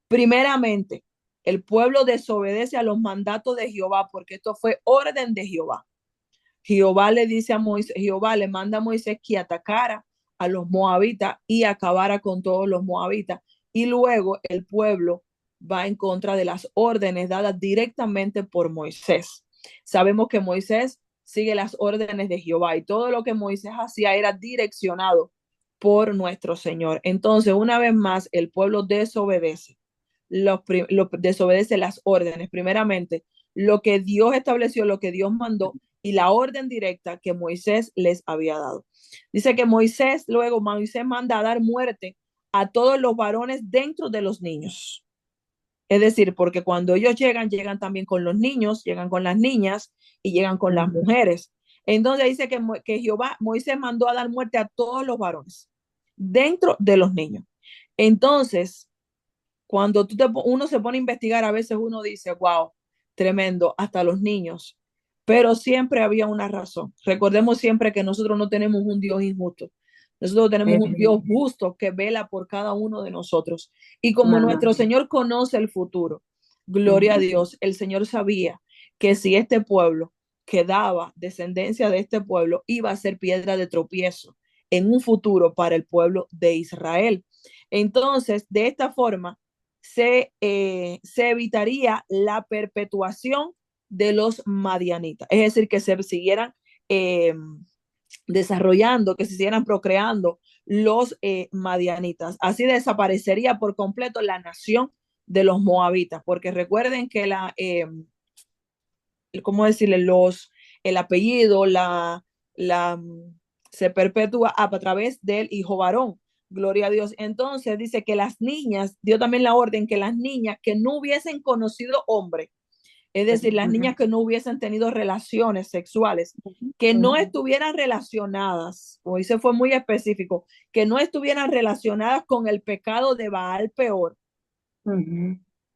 Primeramente, el pueblo desobedece a los mandatos de Jehová, porque esto fue orden de Jehová. Jehová le dice a Moisés, Jehová le manda a Moisés que atacara a los moabitas y acabara con todos los moabitas. Y luego el pueblo va en contra de las órdenes dadas directamente por Moisés. Sabemos que Moisés sigue las órdenes de Jehová y todo lo que Moisés hacía era direccionado por nuestro Señor. Entonces, una vez más, el pueblo desobedece, desobedece las órdenes. Primeramente, lo que Dios estableció, lo que Dios mandó y la orden directa que Moisés les había dado. Dice que Moisés manda a dar muerte a todos los varones dentro de los niños. Es decir, porque cuando ellos llegan también con los niños, llegan con las niñas y llegan con las mujeres. Entonces dice que Moisés mandó a dar muerte a todos los varones dentro de los niños. Entonces, cuando uno se pone a investigar, a veces uno dice, wow, tremendo, hasta los niños. Pero siempre había una razón. Recordemos siempre que nosotros no tenemos un Dios injusto. Nosotros tenemos un Dios justo que vela por cada uno de nosotros. Y como nuestro Señor conoce el futuro, gloria a Dios, el Señor sabía que si este pueblo quedaba, descendencia de este pueblo, iba a ser piedra de tropiezo en un futuro para el pueblo de Israel. Entonces, de esta forma, se evitaría la perpetuación de los madianitas. Es decir, que se siguieran desarrollando, que se siguieran procreando los madianitas. Así desaparecería por completo la nación de los moabitas, porque recuerden que ¿cómo decirle? El apellido, se perpetúa a través del hijo varón. Gloria a Dios. Entonces dice que las niñas, dio también la orden que las niñas que no hubiesen conocido hombre, es decir, las niñas que no hubiesen tenido relaciones sexuales, que no estuvieran relacionadas, hoy se fue muy específico, que no estuvieran relacionadas con el pecado de Baal peor.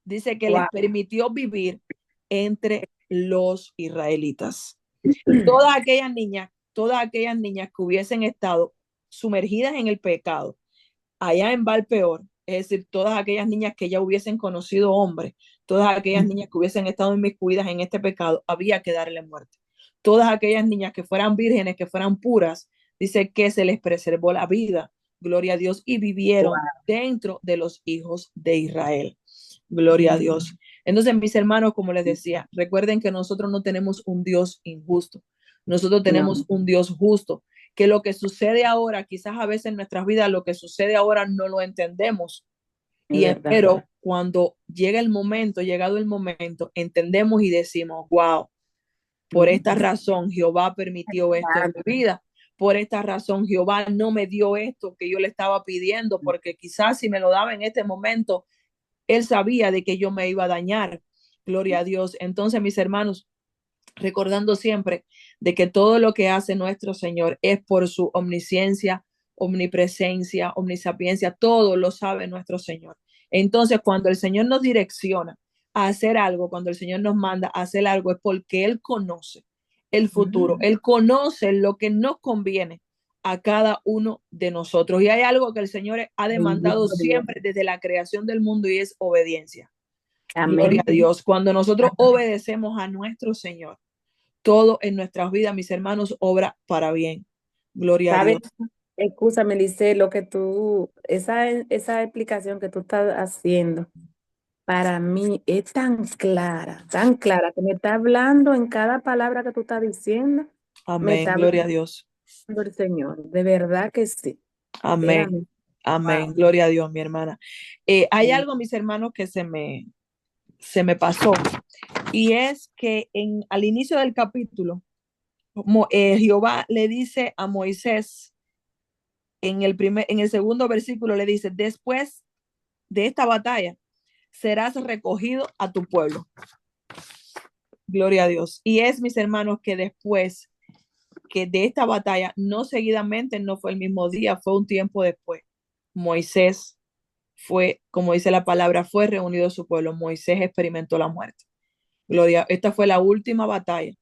Dice que les permitió vivir entre los israelitas. Todas aquellas niñas que hubiesen estado sumergidas en el pecado, allá en Baal peor, es decir, todas aquellas niñas que ya hubiesen conocido hombres, todas aquellas niñas que hubiesen estado inmiscuidas en este pecado, había que darle muerte. Todas aquellas niñas que fueran vírgenes, que fueran puras, dice que se les preservó la vida, gloria a Dios, y vivieron dentro de los hijos de Israel. Gloria a Dios. Entonces, mis hermanos, como les decía, recuerden que nosotros no tenemos un Dios injusto. Nosotros tenemos un Dios justo, que lo que sucede ahora, quizás a veces en nuestras vidas, lo que sucede ahora no lo entendemos. Pero cuando llegado el momento, entendemos y decimos, wow, por esta razón Jehová permitió esto en mi vida. Por esta razón Jehová no me dio esto que yo le estaba pidiendo, porque quizás si me lo daba en este momento, él sabía de que yo me iba a dañar. Gloria a Dios. Entonces, mis hermanos, recordando siempre de que todo lo que hace nuestro Señor es por su omnisciencia, omnipresencia, omnisapiencia, todo lo sabe nuestro Señor. Entonces, cuando el Señor nos direcciona a hacer algo, cuando el Señor nos manda a hacer algo, es porque Él conoce el futuro, Él conoce lo que nos conviene a cada uno de nosotros. Y hay algo que el Señor ha demandado siempre desde la creación del mundo y es obediencia. Gloria a Dios. Cuando nosotros obedecemos a nuestro Señor, todo en nuestras vidas, mis hermanos, obra para bien. Gloria a Dios. Escúchame, Lice, lo que esa explicación que tú estás haciendo, para mí es tan clara, que me está hablando en cada palabra que tú estás diciendo. Amén. Gloria a Dios. El Señor, de verdad que sí. Amén. Amén. Wow. Gloria a Dios, mi hermana. Hay algo, mis hermanos, que se me pasó, y es que al inicio del capítulo, Jehová le dice a Moisés, en el segundo versículo le dice, después de esta batalla serás recogido a tu pueblo. Gloria a Dios. Y es, mis hermanos, que después que de esta batalla, no seguidamente, no fue el mismo día, fue un tiempo después, Moisés fue, como dice la palabra, fue reunido a su pueblo. Moisés experimentó la muerte. Gloria, esta fue la última batalla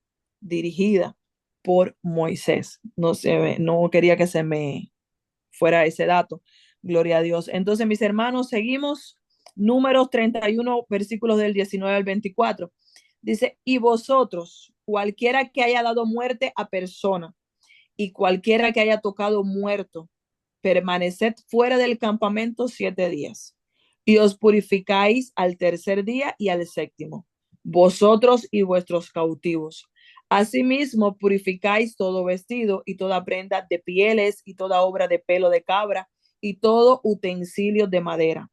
dirigida por Moisés. No quería que se me fuera ese dato. Gloria a Dios. Entonces, mis hermanos, seguimos. Números 31, versículos del 19 al 24. Dice, y vosotros, cualquiera que haya dado muerte a persona y cualquiera que haya tocado muerto, permaneced fuera del campamento 7 días y os purificáis al tercer día y al séptimo. vosotros y vuestros cautivos. Asimismo, purificáis todo vestido y toda prenda de pieles y toda obra de pelo de cabra y todo utensilio de madera.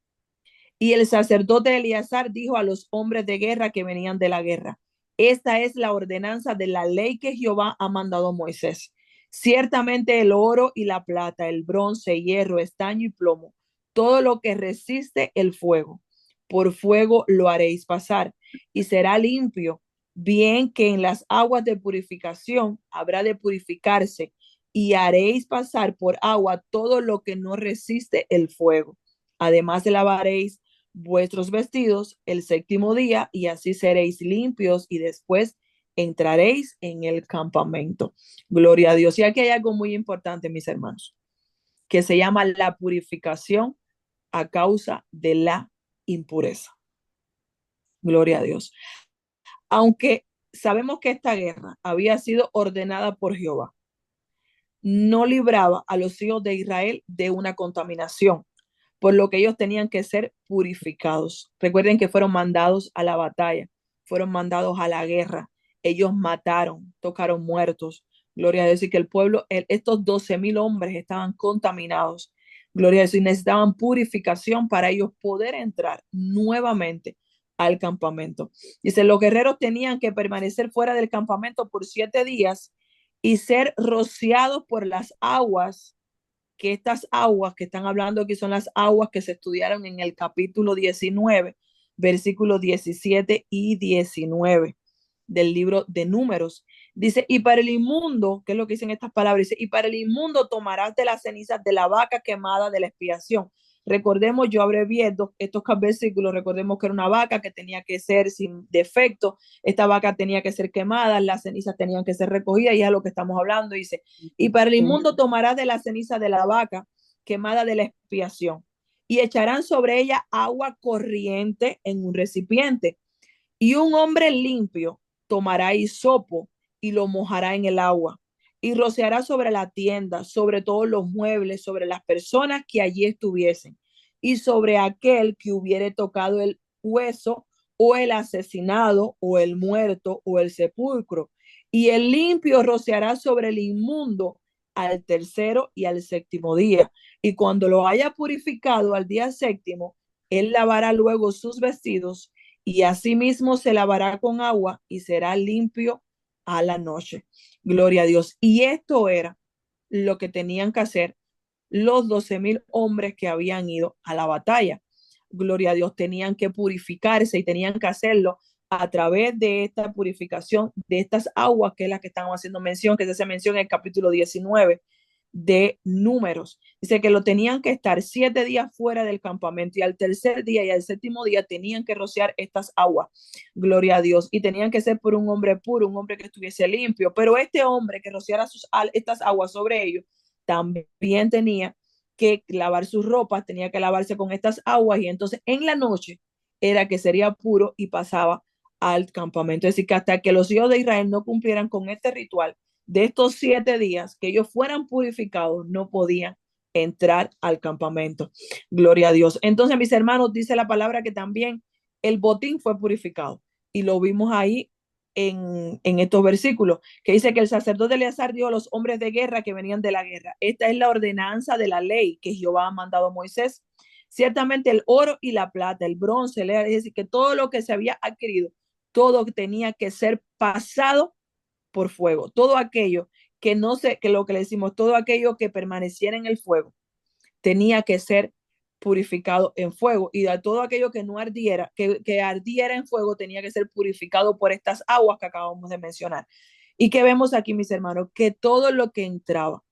Y el sacerdote Eleazar dijo a los hombres de guerra que venían de la guerra: esta es la ordenanza de la ley que Jehová ha mandado a Moisés. Ciertamente el oro y la plata, el bronce, hierro, estaño y plomo, todo lo que resiste el fuego, por fuego lo haréis pasar y será limpio, bien que en las aguas de purificación habrá de purificarse, y haréis pasar por agua todo lo que no resiste el fuego. Además lavaréis vuestros vestidos el séptimo día, y así seréis limpios, y después entraréis en el campamento. Gloria a Dios. Y aquí hay algo muy importante, mis hermanos, que se llama la purificación a causa de la impureza. Gloria a Dios. Aunque sabemos que esta guerra había sido ordenada por Jehová, no libraba a los hijos de Israel de una contaminación, por lo que ellos tenían que ser purificados. Recuerden que fueron mandados a la batalla, fueron mandados a la guerra. Ellos mataron, tocaron muertos. Gloria a Dios. Y que el pueblo, estos 12,000 hombres estaban contaminados. Gloria a Dios. Y necesitaban purificación para ellos poder entrar nuevamente al campamento. Dice, los guerreros tenían que permanecer fuera del campamento por 7 días y ser rociados por las aguas, que estas aguas que están hablando aquí son las aguas que se estudiaron en el capítulo 19, versículos 17 y 19 del libro de Números. Dice, y para el inmundo, ¿qué es lo que dicen estas palabras? Dice, y para el inmundo tomarás de las cenizas de la vaca quemada de la expiación. Recordemos, yo abrevié estos versículos, recordemos que era una vaca que tenía que ser sin defecto, esta vaca tenía que ser quemada, las cenizas tenían que ser recogidas, y es lo que estamos hablando. Dice, y para el inmundo tomarás de la ceniza de la vaca quemada de la expiación, y echarán sobre ella agua corriente en un recipiente, y un hombre limpio tomará hisopo y lo mojará en el agua, y rociará sobre la tienda, sobre todos los muebles, sobre las personas que allí estuviesen, y sobre aquel que hubiere tocado el hueso, o el asesinado, o el muerto, o el sepulcro. Y el limpio rociará sobre el inmundo al tercero y al séptimo día. Y cuando lo haya purificado al día séptimo, él lavará luego sus vestidos, y asimismo se lavará con agua, y será limpio a la noche. Gloria a Dios. Y esto era lo que tenían que hacer los 12,000 hombres que habían ido a la batalla. Gloria a Dios. Tenían que purificarse, y tenían que hacerlo a través de esta purificación, de estas aguas, que es la que estamos haciendo mención, que se hace mención en el capítulo 19 de Números. Dice que lo tenían que estar 7 días fuera del campamento, y al tercer día y al séptimo día tenían que rociar estas aguas. Gloria a Dios. Y tenían que ser por un hombre puro, un hombre que estuviese limpio. Pero este hombre que rociara estas aguas sobre ellos también tenía que lavar sus ropas, tenía que lavarse con estas aguas, y entonces en la noche era que sería puro y pasaba al campamento. Es decir, que hasta que los hijos de Israel no cumplieran con este ritual de estos 7 días, que ellos fueran purificados, no podían entrar al campamento. Gloria a Dios. Entonces, mis hermanos, dice la palabra que también el botín fue purificado, y lo vimos ahí en estos versículos, que dice que el sacerdote Eleazar dio a los hombres de guerra que venían de la guerra: esta es la ordenanza de la ley que Jehová ha mandado a Moisés. Ciertamente el oro y la plata, el bronce, es decir, que todo lo que se había adquirido, todo tenía que ser pasado por fuego. Todo aquello que no sé, que lo que le decimos, todo aquello que permaneciera en el fuego, tenía que ser purificado en fuego, y de todo aquello que no ardiera, que ardiera en fuego, tenía que ser purificado por estas aguas que acabamos de mencionar. Y que vemos aquí, mis hermanos, que todo lo que entraba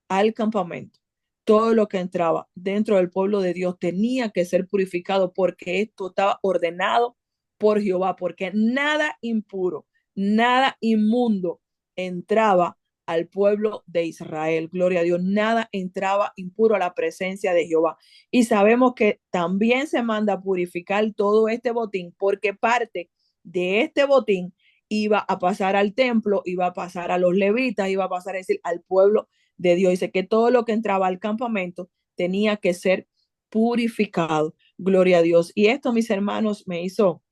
al campamento, todo lo que entraba dentro del pueblo de Dios, tenía que ser purificado, porque esto estaba ordenado por Jehová, porque nada impuro, nada inmundo entraba al pueblo de Israel. Gloria a Dios. Nada entraba impuro a la presencia de Jehová. Y sabemos que también se manda a purificar todo este botín, porque parte de este botín iba a pasar al templo, iba a pasar a los levitas, iba a pasar, es decir, al pueblo de Dios. Dice que todo lo que entraba al campamento tenía que ser purificado. Gloria a Dios. Y esto, mis hermanos, me hizo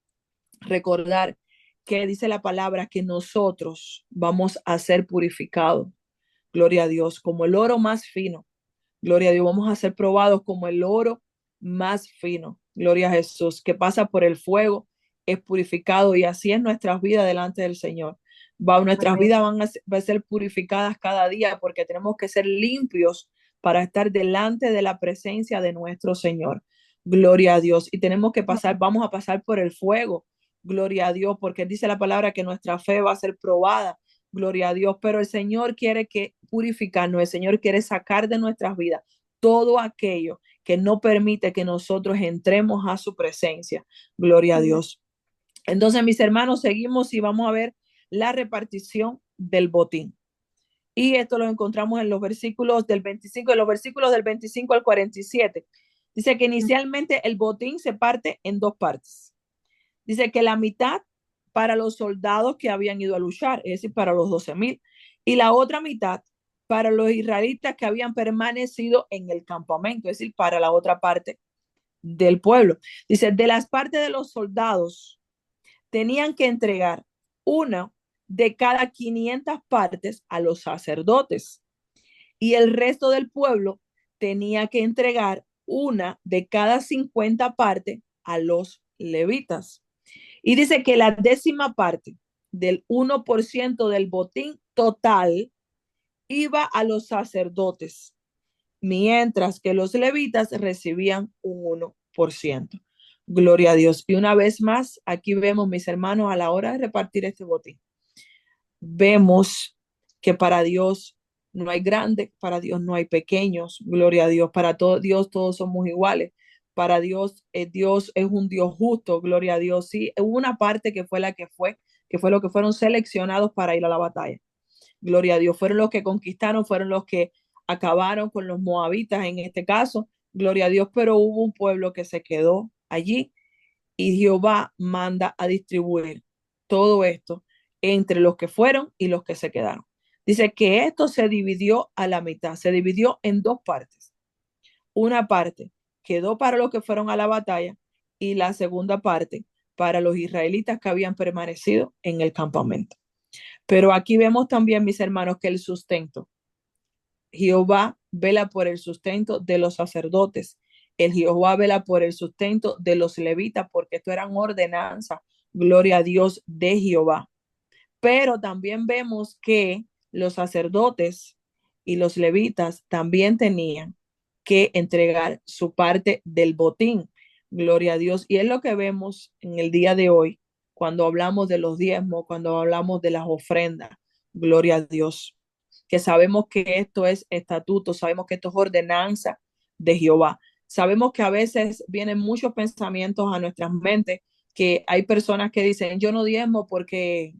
recordar que dice la palabra que nosotros vamos a ser purificados. Gloria a Dios, como el oro más fino. Gloria a Dios, vamos a ser probados como el oro más fino. Gloria a Jesús, que pasa por el fuego, es purificado, y así es nuestras vidas delante del Señor. Nuestras Amén. vidas van a ser purificadas cada día, porque tenemos que ser limpios para estar delante de la presencia de nuestro Señor. Gloria a Dios. Y tenemos que pasar, vamos a pasar por el fuego. Gloria a Dios, porque dice la palabra que nuestra fe va a ser probada. Gloria a Dios, pero el Señor quiere que purificarnos, el Señor quiere sacar de nuestras vidas todo aquello que no permite que nosotros entremos a su presencia. Gloria a Dios. Entonces, mis hermanos, seguimos y vamos a ver la repartición del botín. Y esto lo encontramos en los versículos del 25, en los versículos del 25 al 47. Dice que inicialmente el botín se parte en dos partes. Dice que la mitad para los soldados que habían ido a luchar, es decir, para los 12,000, y la otra mitad para los israelitas que habían permanecido en el campamento, es decir, para la otra parte del pueblo. Dice, de las partes de los soldados tenían que entregar una de cada 500 partes a los sacerdotes, y el resto del pueblo tenía que entregar una de cada 50 partes a los levitas. Y dice que la 10ª parte del 1% del botín total iba a los sacerdotes, mientras que los levitas recibían un 1%. Gloria a Dios. Y una vez más, aquí vemos, mis hermanos, a la hora de repartir este botín, vemos que para Dios no hay grandes, para Dios no hay pequeños. Gloria a Dios. Para todo Dios todos somos iguales. Para Dios, Dios es un Dios justo. Gloria a Dios. Sí, hubo una parte que fue lo que fueron seleccionados para ir a la batalla. Gloria a Dios. Fueron los que conquistaron, fueron los que acabaron con los moabitas en este caso. Gloria a Dios. Pero hubo un pueblo que se quedó allí, y Jehová manda a distribuir todo esto entre los que fueron y los que se quedaron. Dice que esto se dividió a la mitad, se dividió en dos partes. Una parte quedó para los que fueron a la batalla, y la segunda parte para los israelitas que habían permanecido en el campamento. Pero aquí vemos también, mis hermanos, que el sustento, Jehová vela por el sustento de los sacerdotes. El Jehová vela por el sustento de los levitas, porque esto eran ordenanzas, gloria a Dios, de Jehová. Pero también vemos que los sacerdotes y los levitas también tenían que entregar su parte del botín, gloria a Dios. Y es lo que vemos en el día de hoy, cuando hablamos de los diezmos, cuando hablamos de las ofrendas, gloria a Dios, que sabemos que esto es estatuto, sabemos que esto es ordenanza de Jehová. Sabemos que a veces vienen muchos pensamientos a nuestras mentes, que hay personas que dicen, yo no diezmo porque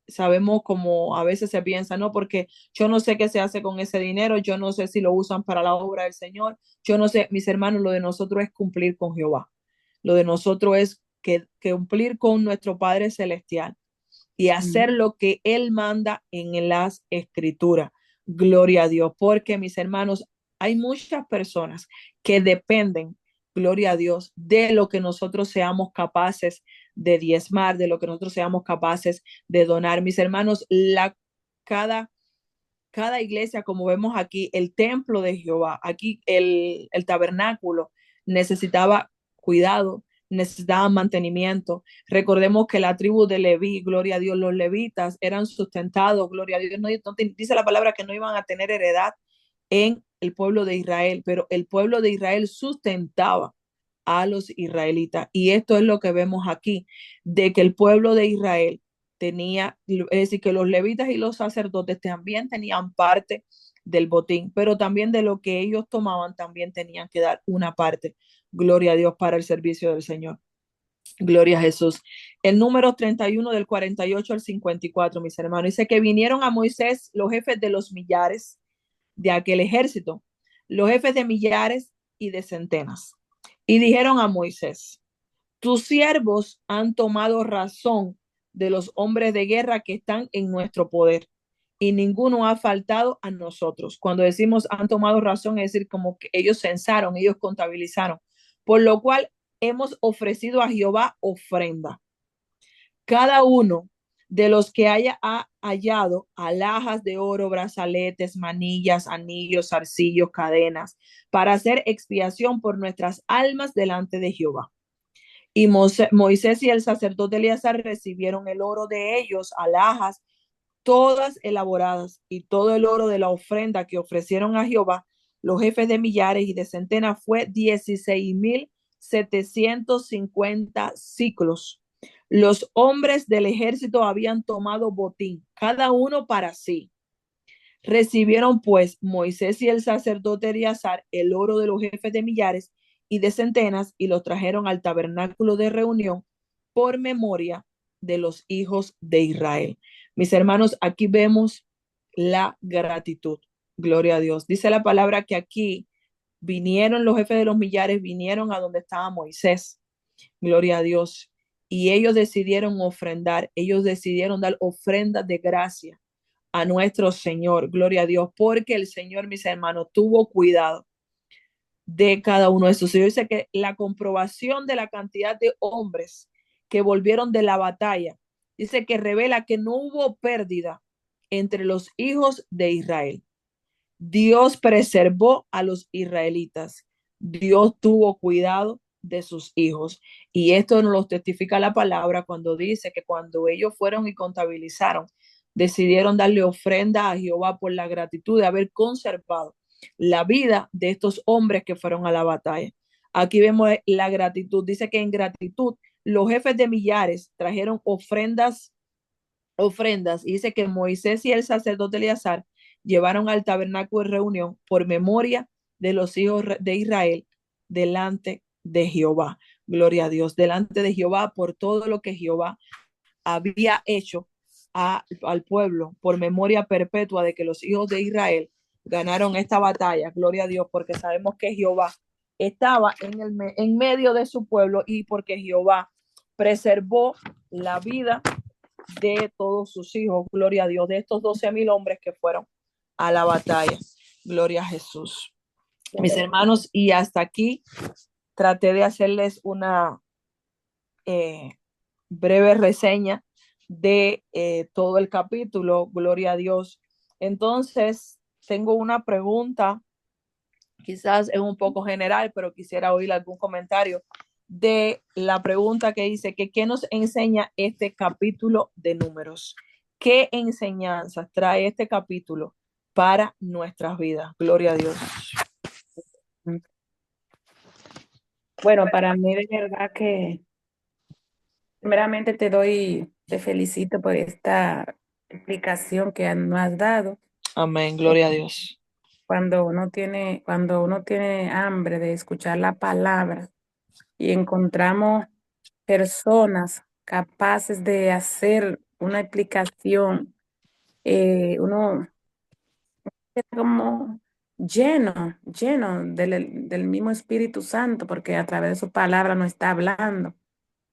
sabemos, como a veces se piensa, no, porque yo no sé qué se hace con ese dinero, yo no sé si lo usan para la obra del Señor, yo no sé. Mis hermanos, lo de nosotros es cumplir con Jehová, lo de nosotros es que cumplir con nuestro Padre Celestial y hacer lo que Él manda en las Escrituras. Gloria a Dios, porque, mis hermanos, hay muchas personas que dependen, gloria a Dios, de lo que nosotros seamos capaces de diezmar, de lo que nosotros seamos capaces de donar. Mis hermanos, cada iglesia, como vemos aquí, el templo de Jehová, aquí el tabernáculo necesitaba cuidado, necesitaba mantenimiento. Recordemos que la tribu de Leví, gloria a Dios, los levitas eran sustentados, gloria a Dios. No, dice la palabra que no iban a tener heredad en el pueblo de Israel, pero el pueblo de Israel sustentaba a los israelitas. Y esto es lo que vemos aquí, de que el pueblo de Israel tenía, es decir, que los levitas y los sacerdotes también tenían parte del botín, pero también de lo que ellos tomaban también tenían que dar una parte. Gloria a Dios, para el servicio del Señor. Gloria a Jesús. El número 31 del 48 al 54, mis hermanos, dice que vinieron a Moisés los jefes de los millares de aquel ejército, los jefes de millares y de centenas, y dijeron a Moisés, tus siervos han tomado razón de los hombres de guerra que están en nuestro poder, y ninguno ha faltado a nosotros. Cuando decimos han tomado razón, es decir, como que ellos censaron, ellos contabilizaron, por lo cual hemos ofrecido a Jehová ofrenda. cada uno de los que ha hallado alhajas de oro, brazaletes, manillas, anillos, zarcillos, cadenas, para hacer expiación por nuestras almas delante de Jehová. Y Moisés y el sacerdote Eleazar recibieron el oro de ellos, alhajas, todas elaboradas, y todo el oro de la ofrenda que ofrecieron a Jehová, los jefes de millares y de centenas, fue 16,750 siclos. Los hombres del ejército habían tomado botín, cada uno para sí. Recibieron pues Moisés y el sacerdote Eleazar el oro de los jefes de millares y de centenas, y lo trajeron al tabernáculo de reunión por memoria de los hijos de Israel. Mis hermanos, aquí vemos la gratitud. Gloria a Dios. Dice la palabra que aquí vinieron los jefes de los millares, vinieron a donde estaba Moisés. Gloria a Dios. Y ellos decidieron ofrendar, ellos decidieron dar ofrendas de gracia a nuestro Señor. Gloria a Dios, porque el Señor, mis hermanos, tuvo cuidado de cada uno de esos. Yo dice que la comprobación de la cantidad de hombres que volvieron de la batalla, dice que revela que no hubo pérdida entre los hijos de Israel. Dios preservó a los israelitas. Dios tuvo cuidado de sus hijos. Y esto nos lo testifica la palabra cuando dice que cuando ellos fueron y contabilizaron, decidieron darle ofrenda a Jehová por la gratitud de haber conservado la vida de estos hombres que fueron a la batalla. Aquí vemos la gratitud. Dice que en gratitud los jefes de millares trajeron ofrendas, y dice que Moisés y el sacerdote Eleazar llevaron al tabernáculo de reunión por memoria de los hijos de Israel delante de Jehová. Gloria a Dios, delante de Jehová por todo lo que Jehová había hecho al pueblo, por memoria perpetua de que los hijos de Israel ganaron esta batalla. Gloria a Dios, porque sabemos que Jehová estaba en medio de su pueblo, y porque Jehová preservó la vida de todos sus hijos. Gloria a Dios, de estos 12,000 hombres que fueron a la batalla. Gloria a Jesús. Mis hermanos, y hasta aquí traté de hacerles una breve reseña de todo el capítulo. Gloria a Dios. Entonces, tengo una pregunta, quizás es un poco general, pero quisiera oír algún comentario de la pregunta que dice que ¿qué nos enseña este capítulo de Números? ¿Qué enseñanzas trae este capítulo para nuestras vidas? Gloria a Dios. Bueno, para mí de verdad que primeramente te felicito por esta explicación que nos has dado. Amén, gloria a Dios. Cuando uno tiene hambre de escuchar la palabra y encontramos personas capaces de hacer una explicación, uno está como lleno del mismo Espíritu Santo, porque a través de su palabra nos está hablando.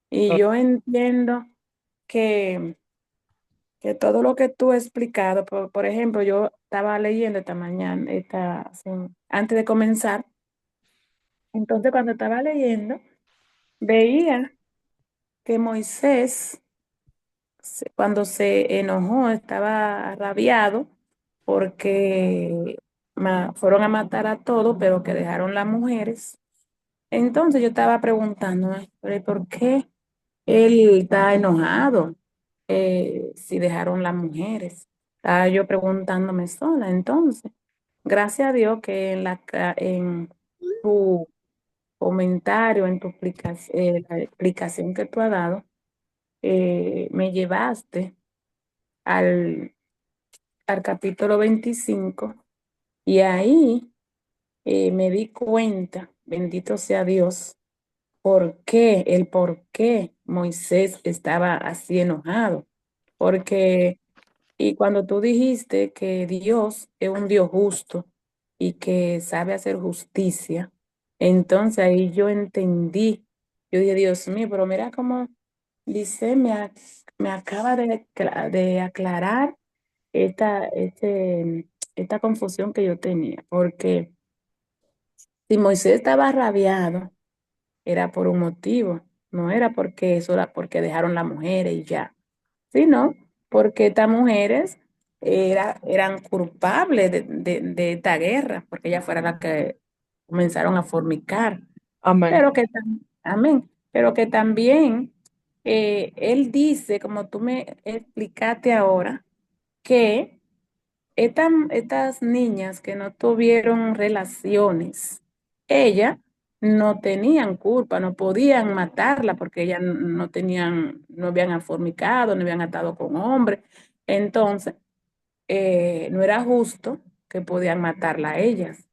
Y yo entiendo que todo lo que tú has explicado, por ejemplo, yo estaba leyendo esta mañana, antes de comenzar, entonces cuando estaba leyendo, veía que Moisés, cuando se enojó, estaba rabiado porque fueron a matar a todos, pero que dejaron las mujeres. Entonces yo estaba preguntándome, ¿pero por qué él está enojado si dejaron las mujeres? Estaba yo preguntándome sola. Entonces, gracias a Dios que en tu comentario, en tu la explicación que tú has dado, me llevaste al, al capítulo 25 y ahí me di cuenta, bendito sea Dios, por qué Moisés estaba así enojado. Porque, y cuando tú dijiste que Dios es un Dios justo y que sabe hacer justicia, entonces ahí yo entendí. Yo dije, Dios mío, pero mira cómo dice, me acaba de aclarar esta confusión que yo tenía. Porque si Moisés estaba rabiado, era por un motivo. No era porque eso, era porque dejaron las mujeres y ya, sino porque estas mujeres eran culpables de esta guerra, porque ellas fueron las que comenzaron a fornicar. Amén. Amén, pero que también él dice, como tú me explicaste ahora, que estas niñas que no tuvieron relaciones, ellas no tenían culpa, no podían matarla porque ellas no tenían, no habían fornicado, no habían atado con hombres. Entonces, no era justo que podían matarla a ellas.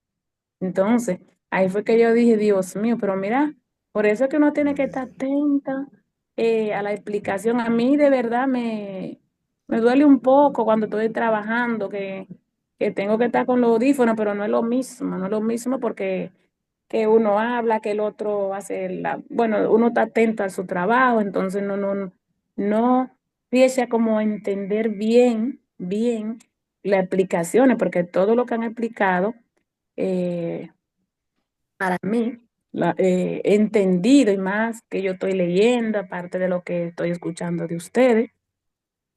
Entonces, ahí fue que yo dije, Dios mío, pero mira, por eso es que uno tiene que estar atenta a la explicación. A mí de verdad me duele un poco cuando estoy trabajando, que tengo que estar con los audífonos, pero no es lo mismo, no es lo mismo porque que uno habla, que el otro hace bueno, uno está atento a su trabajo, entonces no empieza como a entender bien las explicaciones, porque todo lo que han explicado eh, para mí, he entendido y más que yo estoy leyendo, aparte de lo que estoy escuchando de ustedes,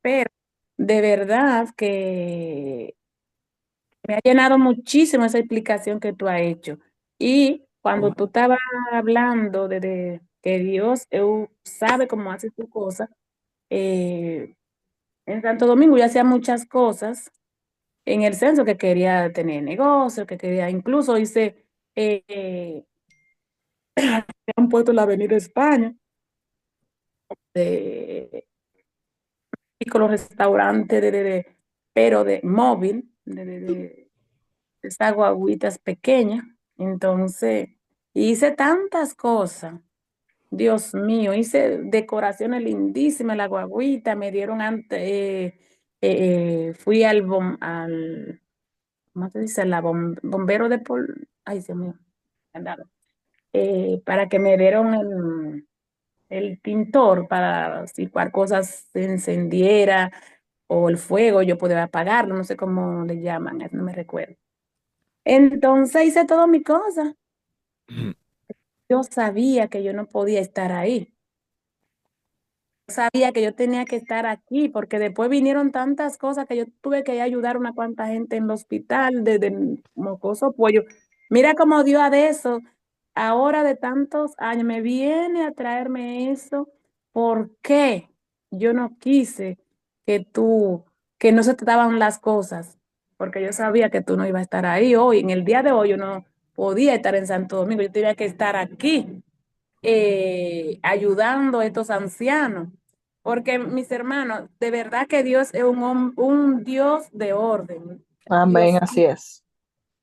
pero de verdad que me ha llenado muchísimo esa explicación que tú has hecho. Y cuando tú estabas hablando de que Dios sabe cómo hace sus cosas, eh, en Santo Domingo yo hacía muchas cosas en el censo que quería tener negocio, que quería, incluso hice un puesto en la Avenida España, y con los restaurantes pero de móvil, de esas guaguitas pequeñas. Entonces, hice tantas cosas. Dios mío, hice decoraciones lindísimas, la guaguita, me dieron antes, fui ¿cómo se dice? Bombero de ay, Dios mío, andaba, para que me dieron el tintor para si cualquier cosa se encendiera o el fuego, yo podía apagarlo, no sé cómo le llaman, no me recuerdo. Entonces hice todas mis cosas. Yo sabía que yo no podía estar ahí. Sabía que yo tenía que estar aquí porque después vinieron tantas cosas que yo tuve que ayudar a una cuanta gente en el hospital desde mocoso pollo. Mira cómo dio a de eso. Ahora de tantos años me viene a traerme eso. ¿Por qué yo no quise que no se te daban las cosas? Porque yo sabía que tú no ibas a estar ahí hoy. En el día de hoy yo no podía estar en Santo Domingo. Yo tenía que estar aquí ayudando a estos ancianos. Porque mis hermanos, de verdad que Dios es un Dios de orden. Amén, Dios, así es.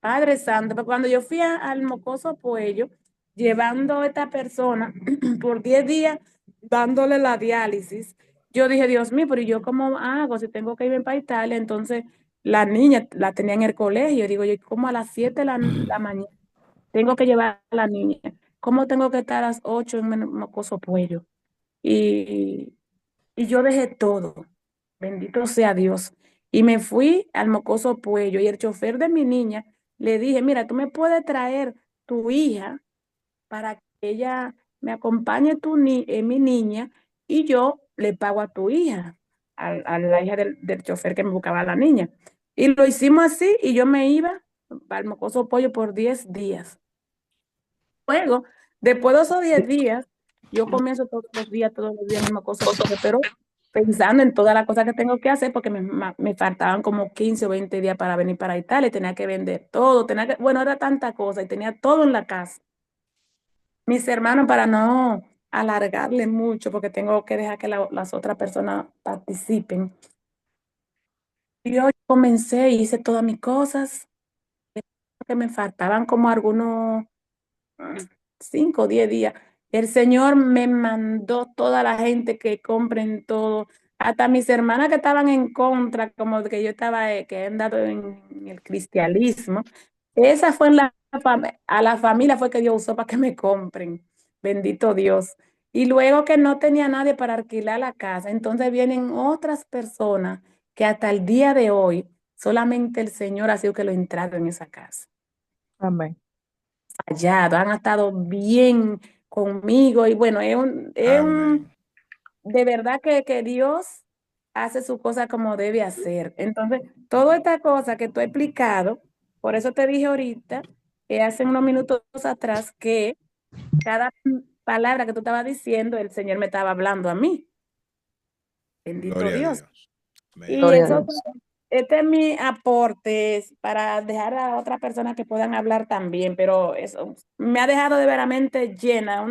Padre Santo, pero cuando yo fui al Mocoso Puello, llevando a esta persona por 10 días, dándole la diálisis, yo dije, Dios mío, pero ¿y yo cómo hago si tengo que irme para Italia? Entonces, la niña la tenía en el colegio. Digo, yo como a las 7 de la mañana tengo que llevar a la niña. ¿Cómo tengo que estar a las 8 en Mocoso Puello? Y, y yo dejé todo. Bendito sea Dios. Y me fui al Mocoso Puello y el chofer de mi niña le dije, mira, tú me puedes traer tu hija para que ella me acompañe mi niña y yo le pago a tu hija, a la hija del chofer que me buscaba a la niña. Y lo hicimos así y yo me iba al Mocoso Pollo por 10 días. Luego, después de esos 10 días, yo comienzo todos los días el mismo cosa, pero pensando en todas las cosas que tengo que hacer, porque me faltaban como 15 o 20 días para venir para Italia, tenía que vender todo, bueno, era tanta cosa y tenía todo en la casa. Mis hermanos, para no alargarle mucho, porque tengo que dejar que las otras personas participen, yo comencé y hice todas mis cosas, que me faltaban como algunos 5 o 10 días. El Señor me mandó toda la gente que compren todo, hasta mis hermanas que estaban en contra, como de que yo estaba, que he andado en el cristianismo. Esa fue a la familia fue que Dios usó para que me compren. Bendito Dios. Y luego que no tenía nadie para alquilar la casa, entonces vienen otras personas que hasta el día de hoy solamente el Señor ha sido que lo ha entrado en esa casa Amén. fallado, han estado bien conmigo. Y bueno, Amén. de verdad que Dios hace su cosa como debe hacer. Entonces, toda esta cosa que tú has explicado, por eso te dije ahorita, hace unos minutos atrás, que cada palabra que tú estabas diciendo, el Señor me estaba hablando a mí. Bendito Gloria a Dios. Dios. Amén. Y Gloria a eso, Dios. este es mi aporte para dejar a otras personas que puedan hablar también, pero eso me ha dejado de veramente llena,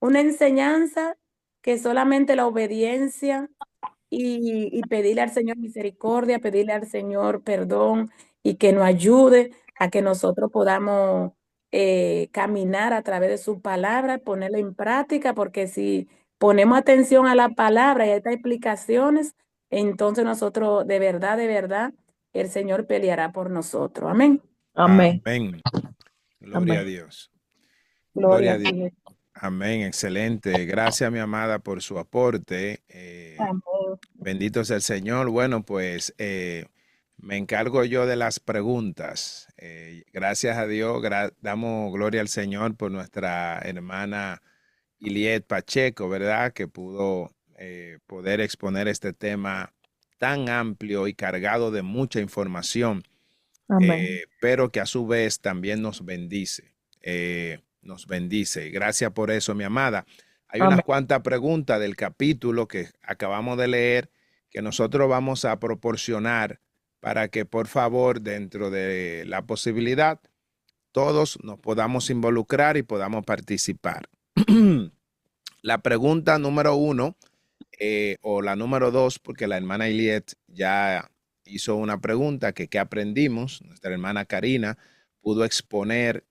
una enseñanza que solamente la obediencia y pedirle al Señor misericordia, pedirle al Señor perdón y que nos ayude a que nosotros podamos caminar a través de su palabra, ponerla en práctica, porque si ponemos atención a la palabra y a estas explicaciones, entonces nosotros de verdad, el Señor peleará por nosotros. Amén. Amén. Amén. Gloria a Amén. Dios. Gloria Gloria a a Dios. ti. Amén. Excelente. Gracias, mi amada, por su aporte. Amén. Bendito sea el Señor. Bueno, pues me encargo yo de las preguntas. Gracias a Dios, damos gloria al Señor por nuestra hermana Iliet Pacheco, ¿verdad? Que pudo poder exponer este tema tan amplio y cargado de mucha información, Amén. pero que a su vez también nos bendice. Nos bendice. Gracias por eso, mi amada. Hay unas Amén. cuantas preguntas del capítulo que acabamos de leer que nosotros vamos a proporcionar para que, por favor, dentro de la posibilidad, todos nos podamos involucrar y podamos participar. La pregunta número 1 o la número 2, porque la hermana Iliet ya hizo una pregunta que qué aprendimos. Nuestra hermana Karina pudo exponer,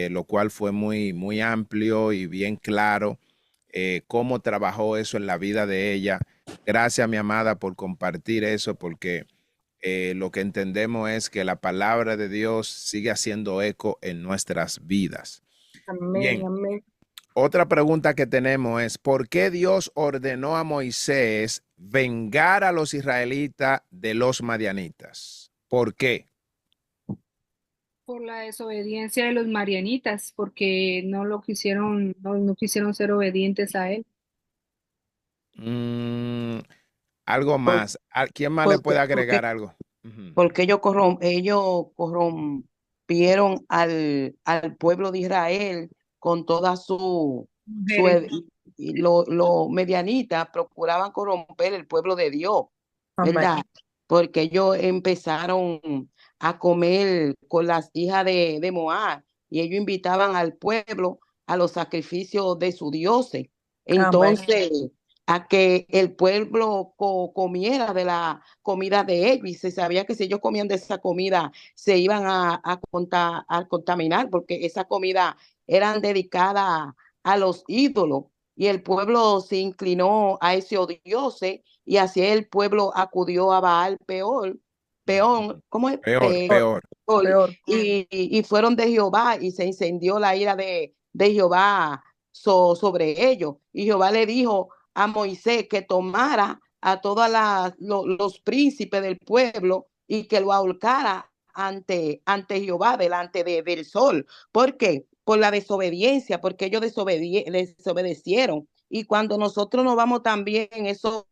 lo cual fue muy, muy amplio y bien claro, cómo trabajó eso en la vida de ella. Gracias, mi amada, por compartir eso, porque lo que entendemos es que la palabra de Dios sigue haciendo eco en nuestras vidas. Amén. Bien. Amén. Otra pregunta que tenemos es, ¿por qué Dios ordenó a Moisés vengar a los israelitas de los madianitas? ¿Por qué? Por la desobediencia de los marianitas, porque no quisieron ser obedientes a él. Mm, algo Por- más. ¿Quién más le porque, puede agregar porque, algo? Ujú. porque ellos corrompieron al pueblo de Israel con toda su Mujeres. y lo medianita procuraban corromper el pueblo de Dios, Amén. ¿verdad? Porque ellos empezaron a comer con las hijas de Moab y ellos invitaban al pueblo a los sacrificios de sus dioses. Amén. Entonces, a que el pueblo comiera de la comida de ellos y se sabía que si ellos comían de esa comida se iban a contaminar porque esa comida eran dedicadas a los ídolos y el pueblo se inclinó a ese dioses y así el pueblo acudió a Baal peor, ¿cómo es? Peor, peor. Peor. Y fueron de Jehová y se incendió la ira de Jehová sobre ellos. Y Jehová le dijo a Moisés que tomara a todos los príncipes del pueblo y que lo ahorcara ante Jehová, delante del sol. ¿Por qué? Por la desobediencia, porque ellos desobedecieron. Y cuando nosotros nos vamos también, eso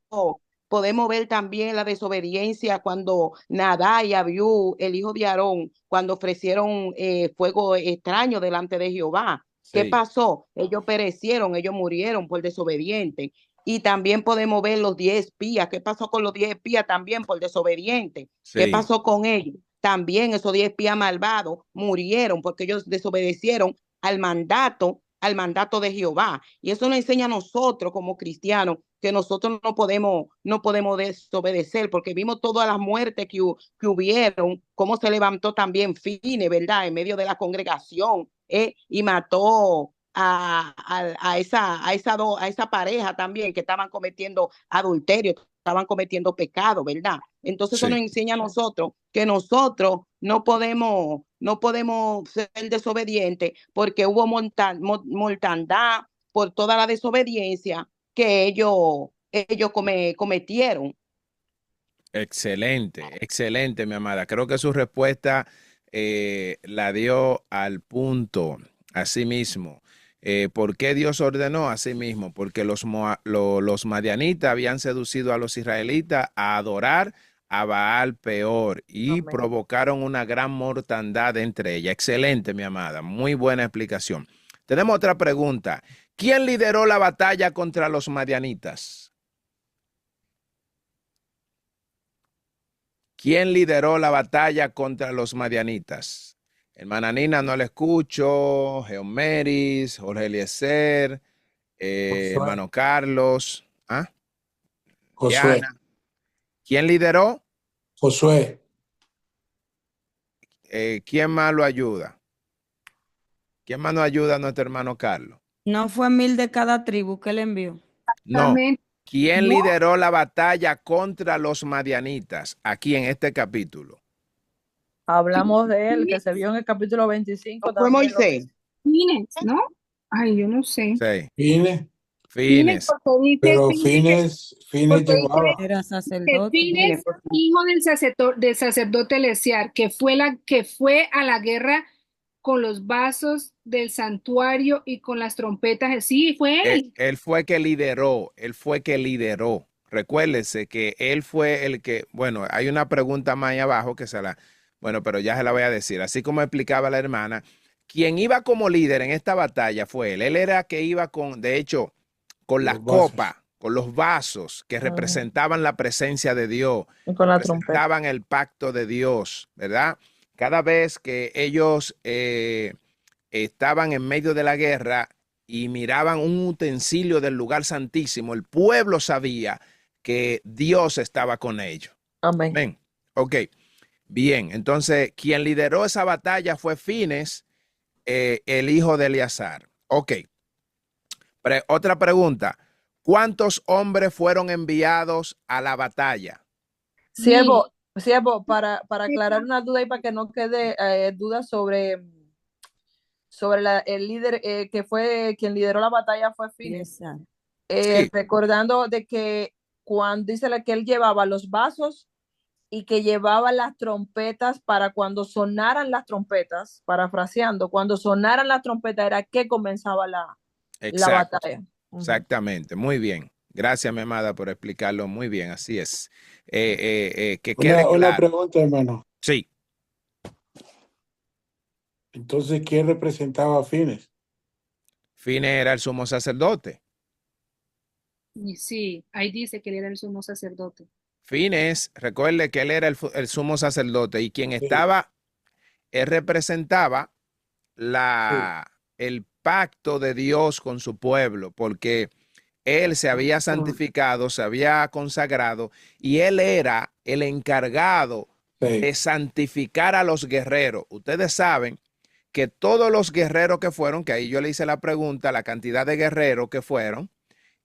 podemos ver también la desobediencia cuando Nadab y Abiú, el hijo de Aarón, cuando ofrecieron fuego extraño delante de Jehová. ¿Qué Sí, pasó? Ellos perecieron, ellos murieron por desobedientes. Y también podemos ver los 10 espías. ¿Qué pasó con los 10 espías también por desobedientes? ¿Qué sí. pasó con ellos? También esos 10 espías malvados murieron porque ellos desobedecieron al mandato de Jehová. Y eso nos enseña a nosotros como cristianos que nosotros no podemos desobedecer, porque vimos todas las muertes que hubieron, cómo se levantó también Fine, ¿verdad? En medio de la congregación, y mató a esa pareja también que estaban cometiendo adulterio, estaban cometiendo pecado, ¿verdad? Entonces eso Sí, nos enseña a nosotros que nosotros no podemos ser desobedientes porque hubo mortandad por toda la desobediencia que ellos cometieron. excelente, excelente, mi amada. Creo que su respuesta la dio al punto, así mismo. ¿Por qué Dios ordenó así mismo? Porque los madianitas habían seducido a los israelitas a adorar a Baal peor y Amén. provocaron una gran mortandad entre ellas. Excelente, mi amada. Muy buena explicación. Tenemos otra pregunta. ¿Quién lideró la batalla contra los madianitas? ¿Quién lideró la batalla contra los madianitas? Hermana Nina, no le escucho. Geomeris, Jorge Eliezer, hermano Carlos. ¿Ah? Josué. Diana. ¿Quién lideró? Josué. ¿Quién más lo ayuda? ¿Quién más nos ayuda a nuestro hermano Carlos? No fue 1000 de cada tribu que él envió. No. Amén. ¿Quién No. lideró la batalla contra los madianitas aquí en este capítulo? Hablamos de él, que se vio en el capítulo 25. Fue también lo Moisés. Fines, ¿no? Ay, yo no sé. Sí. Fines, Fines. Porque dice pero Fines, Fines porque llevaba. Era que sacerdote. Fines, hijo del sacerdote Eleazar, que fue a la guerra con los vasos del santuario y con las trompetas. Sí, fue él. Él fue que lideró, Recuérdese que él fue el que, bueno, hay una pregunta más ahí abajo bueno, pero ya se la voy a decir. Así como explicaba la hermana, quien iba como líder en esta batalla fue él. Él era que iba de hecho, con las Los vasos. copas, con los vasos que representaban la presencia de Dios, Y con la trompeta. representaban el pacto de Dios, ¿verdad? Cada vez que ellos estaban en medio de la guerra y miraban un utensilio del lugar santísimo, el pueblo sabía que Dios estaba con ellos. Amén. Amén. Ok, bien, entonces quien lideró esa batalla fue Fines, el hijo de Eleazar. Ok, otra pregunta. ¿Cuántos hombres fueron enviados a la batalla? Siervo, para aclarar una duda y para que no quede duda sobre el líder que fue quien lideró la batalla fue Fines. Exacto. Sí. Recordando de que cuando dice que él llevaba los vasos y que llevaba las trompetas para cuando sonaran las trompetas, parafraseando, cuando sonaran las trompetas era que comenzaba la Exacto. batalla. Exactamente, muy bien. Gracias, mi amada, por explicarlo muy bien. Así es. Que quede Una claro. pregunta, hermano. Sí. Entonces, ¿quién representaba a Fines? Fines era el sumo sacerdote. Y sí, ahí dice que él era el sumo sacerdote. Fines, recuerde que él era el sumo sacerdote y quien estaba, él representaba el pacto de Dios con su pueblo, porque él se había santificado, se había consagrado y él era el encargado de santificar a los guerreros. Ustedes saben que todos los guerreros que fueron, que ahí yo le hice la pregunta, la cantidad de guerreros que fueron,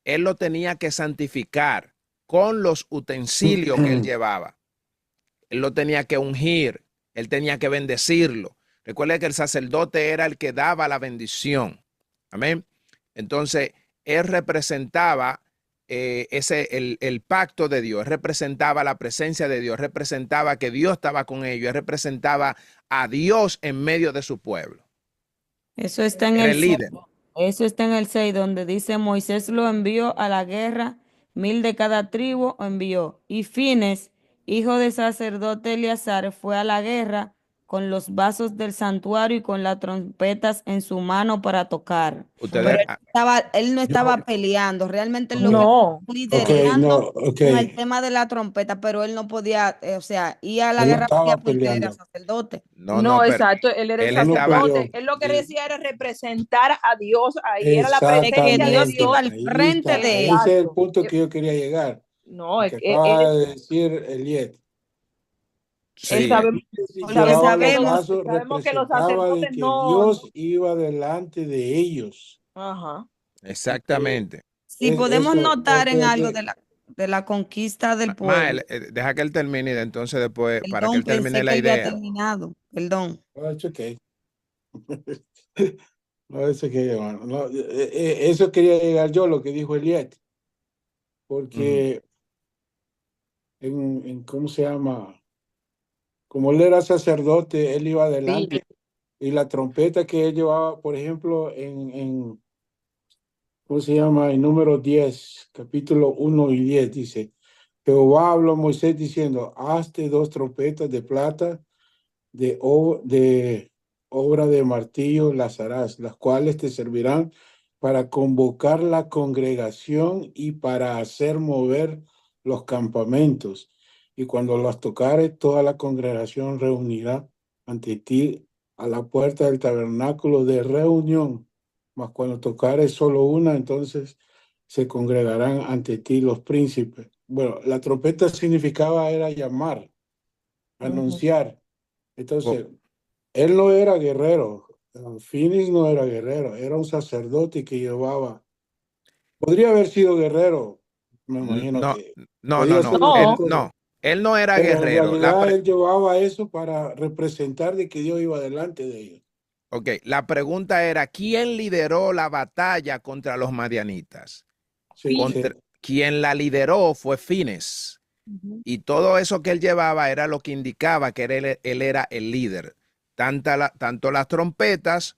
él lo tenía que santificar con los utensilios que él llevaba. Él lo tenía que ungir, él tenía que bendecirlo. Recuerde que el sacerdote era el que daba la bendición. Amén. Entonces, él representaba el pacto de Dios, representaba la presencia de Dios, representaba que Dios estaba con ellos, representaba a Dios en medio de su pueblo. Eso está en Era el el líder. 6, eso está en el 6, donde dice Moisés lo envió a la guerra, 1000 de cada tribu envió. Y Fines, hijo de sacerdote Eleazar, fue a la guerra con los vasos del santuario y con las trompetas en su mano para tocar. Ustedes, Pero él no estaba peleando, realmente él lo No. que estaba liderando Ok. con el tema de la trompeta, pero él no podía, ir a la Él no guerra estaba porque él era peleando. sacerdote. No, pero exacto, él era el él estaba- sacerdote. Él lo que decía era representar a Dios ahí, era la presencia que de Dios Dios. iba al Ahí frente está. de Ese es el Exacto. punto que yo quería llegar. No, Que acaba de decir Eliet. sí, sabemos, Porque Llevaba los sabemos- vasos, sabemos que los representaba de sacerdotes que no. Dios iba delante de ellos. Ajá. exactamente. Si podemos Eso, notar en porque algo de la conquista del pueblo. Mael, deja que él termine y entonces después, para que Perdón, él termine pensé la que él había idea. terminado. Perdón. No, it's okay. No, it's okay, hermano. No, eso quería llegar yo, lo que dijo Eliet. Porque ¿cómo se llama? Como él era sacerdote, él iba adelante. Y la trompeta que él llevaba, por ejemplo, en ¿cómo se llama? En número 10, capítulo 1 y 10 dice, Jehová habló a Moisés diciendo, hazte 2 trompetas de plata de obra de martillo las harás, las cuales te servirán para convocar la congregación y para hacer mover los campamentos. Y cuando las tocares, toda la congregación reunirá ante ti a la puerta del tabernáculo de reunión. Mas cuando tocares solo una, entonces se congregarán ante ti los príncipes. Bueno, la trompeta significaba era llamar, anunciar. Entonces, él no era guerrero. Finis no era guerrero, era un sacerdote que llevaba. Podría haber sido guerrero, me imagino No, que no, podía no, ser no. muchas No, cosas, No. Él no era pero en guerrero. realidad él llevaba eso para representar de que Dios iba delante de ellos. Ok, la pregunta era, ¿quién lideró la batalla contra los madianitas? Sí, Contra, quien la lideró fue Fines. Y todo eso que él llevaba era lo que indicaba que él era el líder. Tanto las trompetas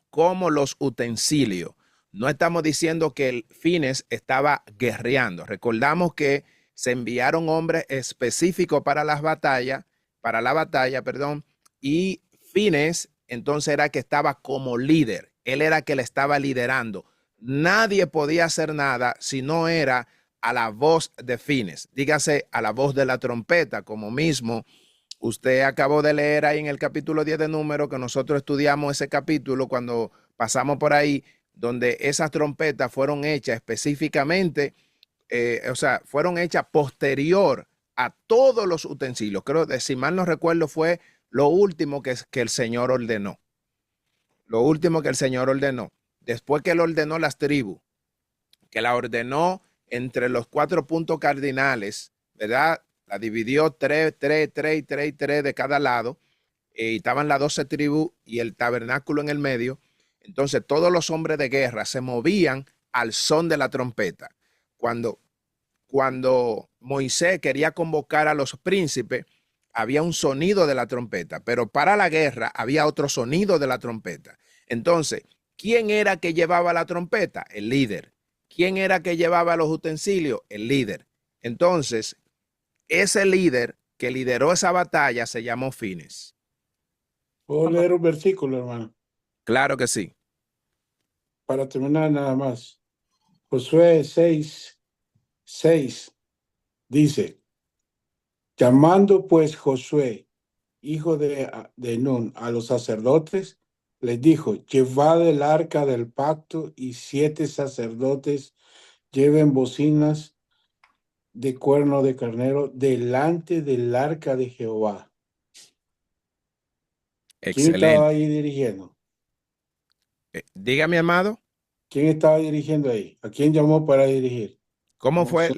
como los utensilios. No estamos diciendo que el Fines estaba guerreando. Recordamos que se enviaron hombres específicos para la batalla, perdón, y Fines entonces era que estaba como líder. Él era que le estaba liderando. Nadie podía hacer nada si no era a la voz de Fines. Dígase a la voz de la trompeta, como mismo usted acabó de leer ahí en el capítulo 10 de Números, que nosotros estudiamos ese capítulo cuando pasamos por ahí, donde esas trompetas fueron hechas específicamente, o sea, fueron hechas posterior a todos los utensilios. Creo que, si mal no recuerdo, fue lo último que el Señor ordenó. Lo último que el Señor ordenó. Después que él ordenó las tribus, que la ordenó entre los 4 puntos cardinales, ¿verdad? La dividió 3 de cada lado, y estaban las 12 tribus y el tabernáculo en el medio. Entonces todos los hombres de guerra se movían al son de la trompeta. Cuando Moisés quería convocar a los príncipes, había un sonido de la trompeta, pero para la guerra había otro sonido de la trompeta. Entonces, ¿quién era que llevaba la trompeta? El líder. ¿Quién era que llevaba los utensilios? El líder. Entonces, ese líder que lideró esa batalla se llamó Fines. ¿Puedo leer un versículo, hermano? Claro que sí. Para terminar nada más. Josué 6:6 dice, llamando pues Josué, hijo de Nun, a los sacerdotes, les dijo, llevad el arca del pacto y 7 sacerdotes lleven bocinas de cuerno de carnero delante del arca de Jehová. ¿Quién estaba Excelente. ahí dirigiendo? Diga, mi amado. ¿Quién estaba dirigiendo ahí? ¿A quién llamó para dirigir? ¿Cómo fue?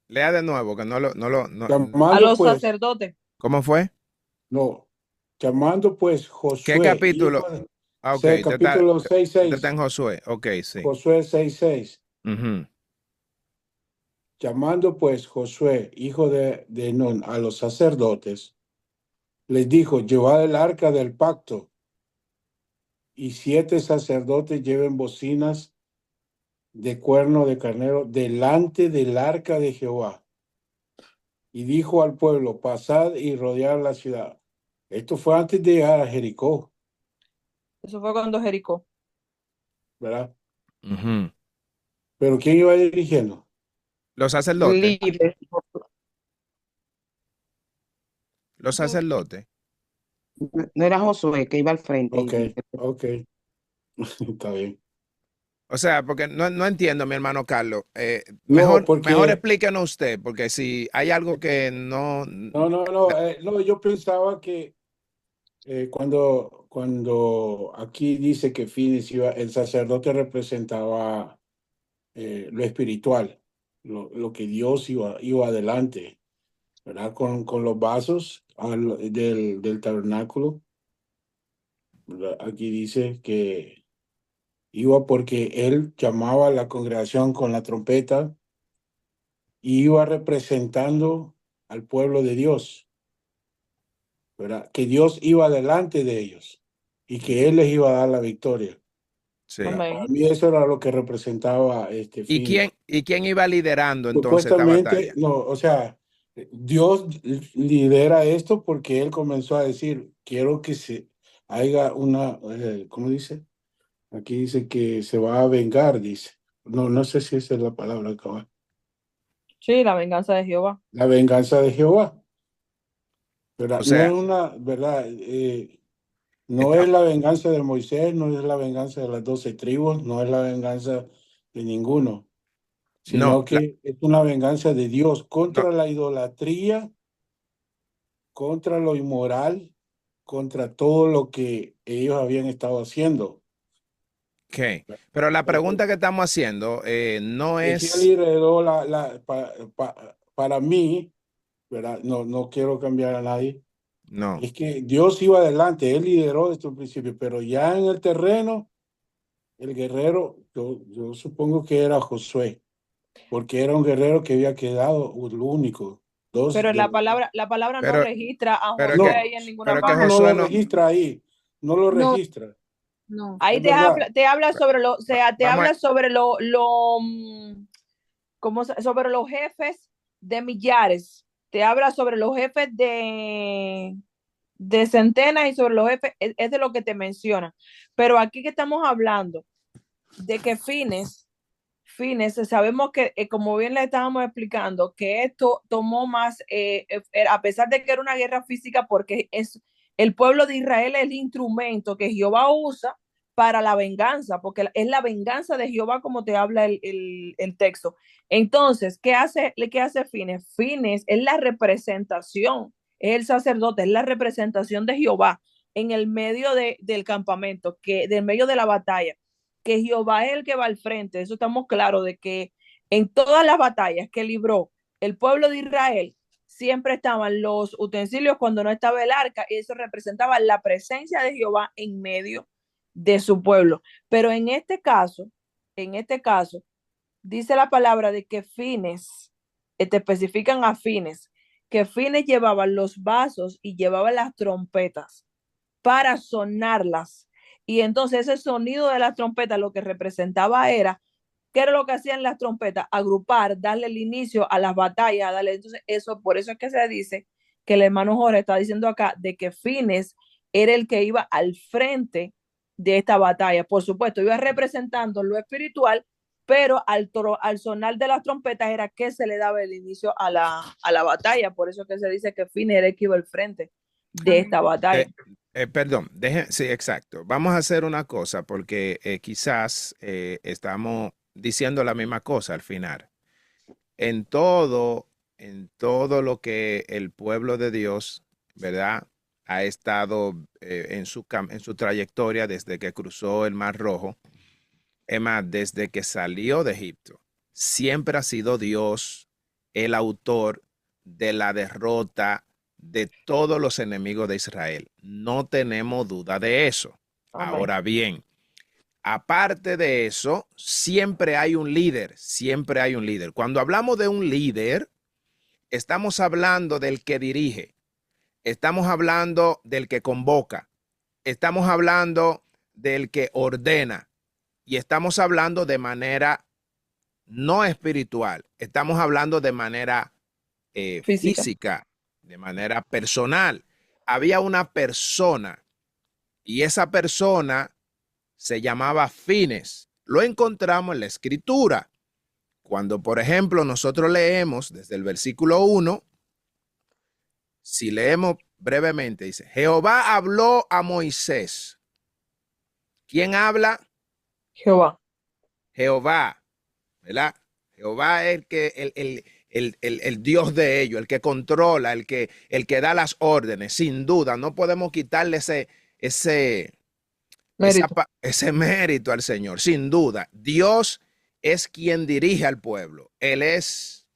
Lea de nuevo, que no. A Llamando los pues, sacerdotes. ¿Cómo fue? no, llamando pues Josué. ¿Qué capítulo? hijo de- Ah, ok, capítulo usted está 6:6. en Josué. Ok, sí. Josué 6:6. Ujú. Llamando pues Josué, hijo de Nun, a los sacerdotes, les dijo, llevad el arca del pacto y 7 sacerdotes lleven bocinas de cuerno de carnero delante del arca de Jehová. Y dijo al pueblo, pasad y rodead la ciudad. Esto fue antes de llegar a Jericó, Eso fue cuando Jericó. ¿verdad? Ujú. Pero ¿quién iba dirigiendo? Los sacerdotes. Líder. Los sacerdotes. No era Josué que iba al frente. Ok. Está bien. O sea, porque no entiendo, mi hermano Carlos. No, Mejor porque explíquenos usted, porque si hay algo que no. no, yo pensaba que cuando aquí dice que Finis el sacerdote representaba lo espiritual, lo que Dios iba adelante, ¿verdad? Con los vasos del tabernáculo, ¿verdad? Aquí dice que iba porque él llamaba a la congregación con la trompeta y iba representando al pueblo de Dios, ¿verdad? Que Dios iba delante de ellos y que Él les iba a dar la victoria. Sí. Amén. Para mí eso era lo que representaba este ¿Y Fines. quién iba liderando entonces esta Supuestamente, batalla? no, o sea, Dios lidera esto porque él comenzó a decir, quiero que se haga una, ¿cómo dice? Aquí dice que se va a vengar, dice. No, no sé si esa es la palabra cabal. Sí, la venganza de Jehová. La venganza de Jehová. ¿Verdad? O No es sea, una, ¿verdad? No está- es la venganza de Moisés, no es la venganza de las 12 tribus, no es la venganza de ninguno, no, sino que es una venganza de Dios no, contra la idolatría, contra lo inmoral, contra todo lo que ellos habían estado haciendo. ok. Pero la pregunta que estamos haciendo no Es que él es, heredó para mí, ¿verdad? No, no quiero cambiar a nadie. no, Es que Dios iba adelante, él lideró desde un principio, pero ya en el terreno, el guerrero, yo supongo que era Josué, porque era un guerrero que había quedado el único. Dos Pero de la palabra no pero, registra a pero es Josué que, ahí en ninguna pero es que parte. no, no Josué lo no, registra ahí, no lo No, registra, no. Ahí es verdad. te habla sobre lo, o sea, te vamos habla sobre sobre los jefes de millares. Te habla sobre los jefes de centenas y sobre los jefes, es de lo que te menciona. Pero aquí que estamos hablando de que Fines, sabemos que, como bien le estábamos explicando, que esto tomó más, a pesar de que era una guerra física, porque es el pueblo de Israel es el instrumento que Jehová usa para la venganza, porque es la venganza de Jehová como te habla el texto. Entonces, qué hace Fines? Fines es la representación, es el sacerdote, es la representación de Jehová en el medio del campamento, del medio de la batalla, que Jehová es el que va al frente. Eso estamos claros de que en todas las batallas que libró el pueblo de Israel, siempre estaban los utensilios cuando no estaba el arca, y eso representaba la presencia de Jehová en medio de su pueblo. Pero en este caso, dice la palabra de que Fines, te especifican a Fines, que Fines llevaban los vasos y llevaban las trompetas para sonarlas. Y entonces ese sonido de las trompetas lo que representaba era, ¿qué era lo que hacían las trompetas? Agrupar, darle el inicio a las batallas, darle, entonces eso, por eso es que se dice que el hermano Jorge está diciendo acá de que Fines era el que iba al frente de esta batalla. Por supuesto, iba representando lo espiritual, pero al sonar de las trompetas era que se le daba el inicio a la batalla. Por eso es que se dice que Fines era el que iba al frente de esta batalla. perdón, sí, exacto. Vamos a hacer una cosa porque quizás estamos diciendo la misma cosa al final. En todo lo que el pueblo de Dios, ¿verdad? Ha estado en su trayectoria desde que cruzó el Mar Rojo, es más, desde que salió de Egipto, siempre ha sido Dios el autor de la derrota de todos los enemigos de Israel. No tenemos duda de eso. Amén. Ahora bien, aparte de eso, siempre hay un líder, siempre hay un líder. Cuando hablamos de un líder, estamos hablando del que dirige, estamos hablando del que convoca, estamos hablando del que ordena y estamos hablando de manera no espiritual, estamos hablando de manera física, de manera personal. Había una persona y esa persona se llamaba Fines. Lo encontramos en la escritura. Cuando, por ejemplo, nosotros leemos desde el versículo 1, si leemos brevemente, dice, Jehová habló a Moisés. ¿Quién habla? Jehová. Jehová, ¿verdad? Jehová es el Dios de ellos, el que controla, el que da las órdenes, sin duda. No podemos quitarle ese mérito al Señor, sin duda. Dios es quien dirige al pueblo. Él es,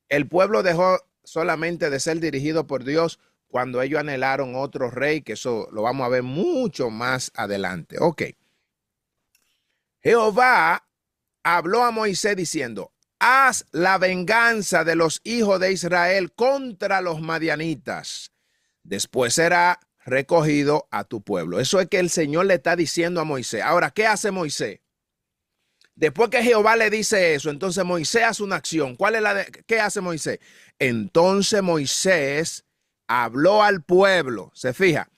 el pueblo dejó solamente de ser dirigido por Dios cuando ellos anhelaron otro rey, que eso lo vamos a ver mucho más adelante. Jehová habló a Moisés diciendo, haz la venganza de los hijos de Israel contra los madianitas. Después será recogido a tu pueblo. Eso es que el Señor le está diciendo a Moisés. Ahora, ¿qué hace Moisés? Después que Jehová le dice eso, entonces Moisés hace una acción. ¿Qué hace Moisés? Entonces Moisés habló al pueblo. Se fija,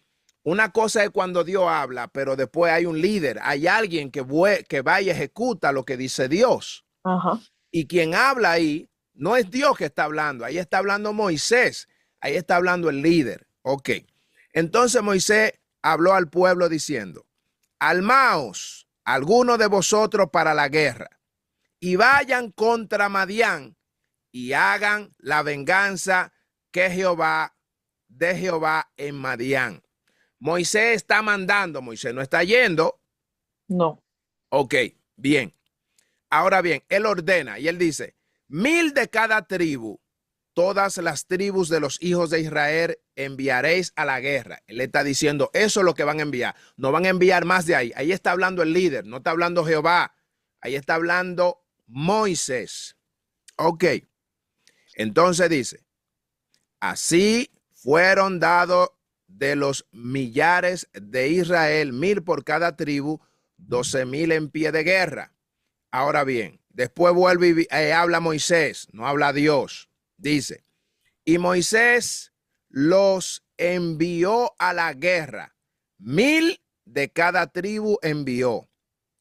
una cosa es cuando Dios habla, pero después hay un líder, hay alguien que va y ejecuta lo que dice Dios. Ajá. Y quien habla ahí no es Dios que está hablando, ahí está hablando Moisés, ahí está hablando el líder. Ok, entonces Moisés habló al pueblo diciendo: armaos algunos de vosotros para la guerra y vayan contra Madián y hagan la venganza de Jehová en Madián. Moisés está mandando, Moisés no está yendo. No. Ok, bien. Ahora bien, él ordena y él dice: 1000 de cada tribu, todas las tribus de los hijos de Israel enviaréis a la guerra. Él está diciendo, eso es lo que van a enviar. No van a enviar más de ahí. Ahí está hablando el líder, no está hablando Jehová. Ahí está hablando Moisés. Ok. Entonces dice: así fueron dados de los millares de Israel, 1000 por cada tribu, 12,000 en pie de guerra. Ahora bien, después vuelve y habla Moisés, no habla Dios. Dice: y Moisés los envió a la guerra, 1000 de cada tribu envió.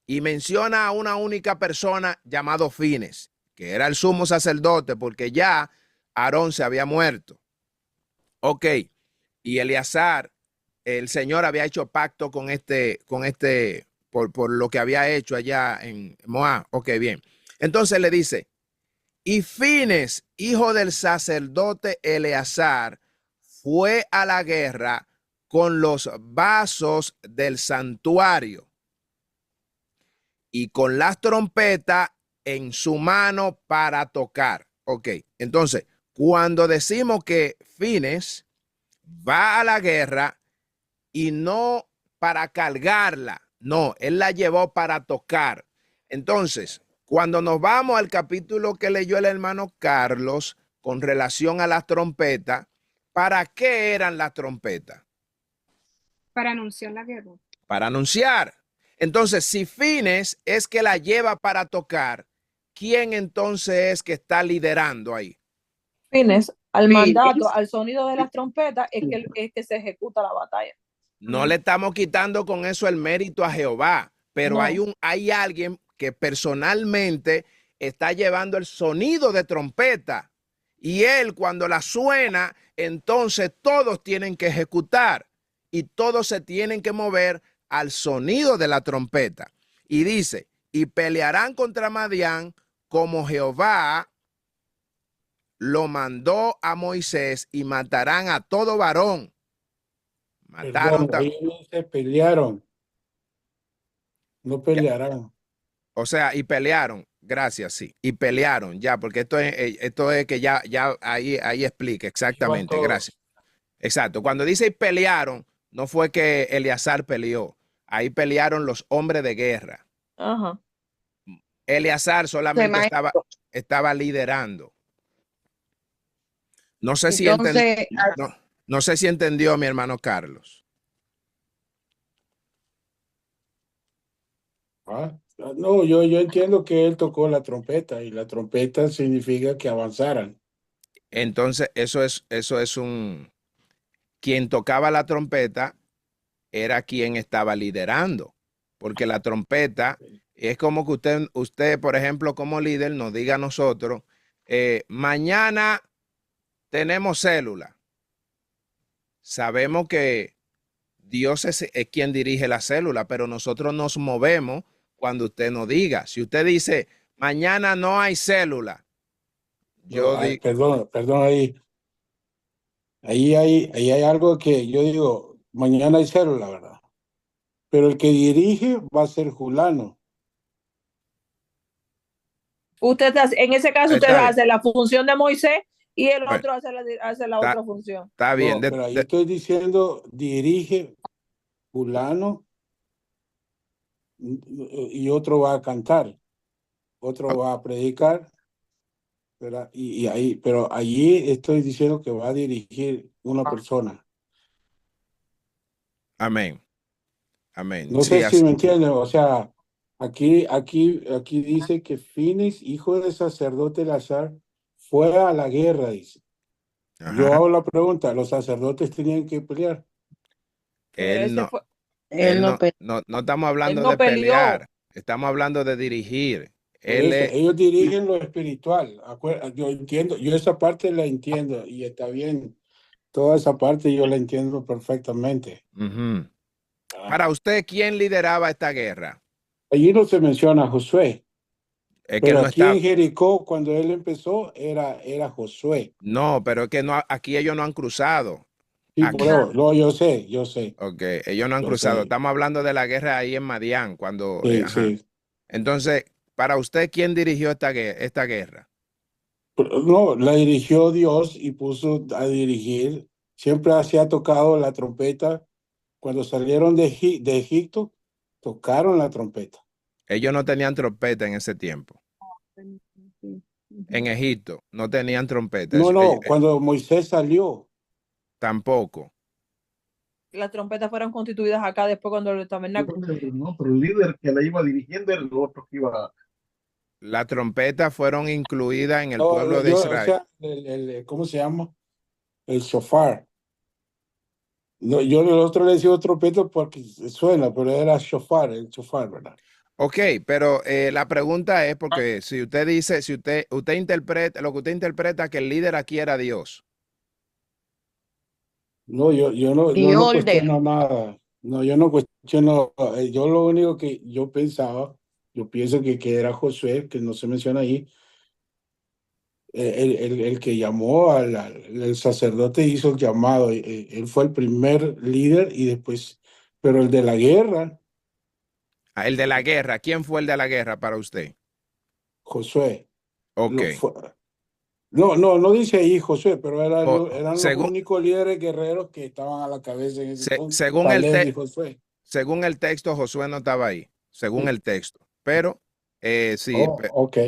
Y menciona a una única persona llamado Fines, que era el sumo sacerdote, porque ya Aarón se había muerto. Ok, y Eleazar, el Señor había hecho pacto con por lo que había hecho allá en Moab. Ok, bien. Entonces le dice: y Fines, hijo del sacerdote Eleazar, fue a la guerra con los vasos del santuario y con las trompetas en su mano para tocar. Ok, entonces, cuando decimos que Fines va a la guerra y no para cargarla, no, él la llevó para tocar. Entonces, cuando nos vamos al capítulo que leyó el hermano Carlos con relación a las trompetas, ¿para qué eran las trompetas? Para anunciar la guerra. Para anunciar. Entonces, si Fines es que la lleva para tocar, ¿quién entonces es que está liderando ahí? Fines, al Fines. mandato, al sonido de las trompetas, es que se ejecuta la batalla. No le estamos quitando con eso el mérito a Jehová, pero No. hay alguien que personalmente está llevando el sonido de trompeta y él cuando la suena, entonces todos tienen que ejecutar y todos se tienen que mover al sonido de la trompeta. Y dice: y pelearán contra Madián como Jehová lo mandó a Moisés y matarán a todo varón. Mataron Perdón, ahí se pelearon. No pelearán. O sea, y pelearon, gracias, sí, y pelearon, ya, porque esto es que ya ahí explica exactamente, Iban gracias. Exacto, cuando dice y pelearon, no fue que Eleazar peleó, ahí pelearon los hombres de guerra. Ajá. Eleazar solamente Maestro. estaba liderando. No sé si Entonces, no sé si entendió mi hermano Carlos. No, yo entiendo que él tocó la trompeta y la trompeta significa que avanzaran. Entonces, eso es quien tocaba la trompeta era quien estaba liderando, porque la trompeta es como que usted, por ejemplo, como líder, nos diga a nosotros, mañana tenemos célula. Sabemos que Dios es quien dirige la célula, pero nosotros nos movemos cuando usted nos diga. Si usted dice, mañana no hay célula, yo digo, Perdón, ahí hay algo que yo digo, mañana hay célula, ¿verdad? Pero el que dirige va a ser Julano. En ese caso, usted Está bien. hace la función de Moisés y el Bueno, otro hace la otra función. Está bien. No, pero ahí estoy diciendo, dirige Julano y otro va a cantar, otro va a predicar, ¿verdad? Pero allí estoy diciendo que va a dirigir una persona. Amén. Amén. No Sí, sé si me entienden, o sea, aquí dice que Fines, hijo del sacerdote Eleazar, fue a la guerra, dice. Yo ajá. hago la pregunta, ¿los sacerdotes tenían que pelear? Pero Él ese no, fue, Él no pe- no estamos hablando no de peleó. pelear, estamos hablando de dirigir. Por Él eso, es, ellos dirigen lo espiritual. Yo entiendo, yo esa parte la entiendo y está bien. Toda esa parte yo la entiendo perfectamente. ujú. Ah, Para usted, ¿quién lideraba esta guerra? allí no se menciona a Josué, Es que él pero no aquí está, en Jericó, cuando él empezó, era Josué. no, pero es que no, aquí ellos no han cruzado. Sí, por Aquí, eso, no, yo sé, ok, ellos no han yo cruzado. sé. Estamos hablando de la guerra ahí en Madián, cuando, Sí, ajá. sí. Entonces, para usted, ¿quién dirigió esta guerra? Pero no, la dirigió Dios y puso a dirigir. Siempre se ha tocado la trompeta. Cuando salieron de Egipto, tocaron la trompeta. Ellos no tenían trompeta en ese tiempo. En Egipto no tenían trompeta. No, no, cuando Moisés salió. Tampoco. Las trompetas fueron constituidas acá después cuando el tabernáculo. No, pero el líder que la iba dirigiendo era el otro que iba. Las trompetas fueron incluidas en el No, pueblo de o Israel. sea, ¿cómo se llama? El shofar. No, yo el otro le decía trompeta porque suena, pero era shofar, el shofar, ¿verdad? Ok, pero la pregunta es porque si usted dice, si usted interpreta, lo que usted interpreta que el líder aquí era Dios. No, yo no, The no order. cuestiono nada. No, yo no cuestiono. Yo lo único que yo pensaba, yo pienso que era Josué, que no se menciona ahí, el que llamó el sacerdote hizo el llamado. Él fue el primer líder y después, pero el de la guerra, Ah, el de la guerra. ¿Quién fue el de la guerra para usted? Josué. Ok. No dice ahí Josué, pero eran los Según, únicos líderes guerreros que estaban a la cabeza en ese entonces, según Caleb y Josué. según el texto, Josué no estaba ahí. Según el texto. Pero, sí. Oh, ok.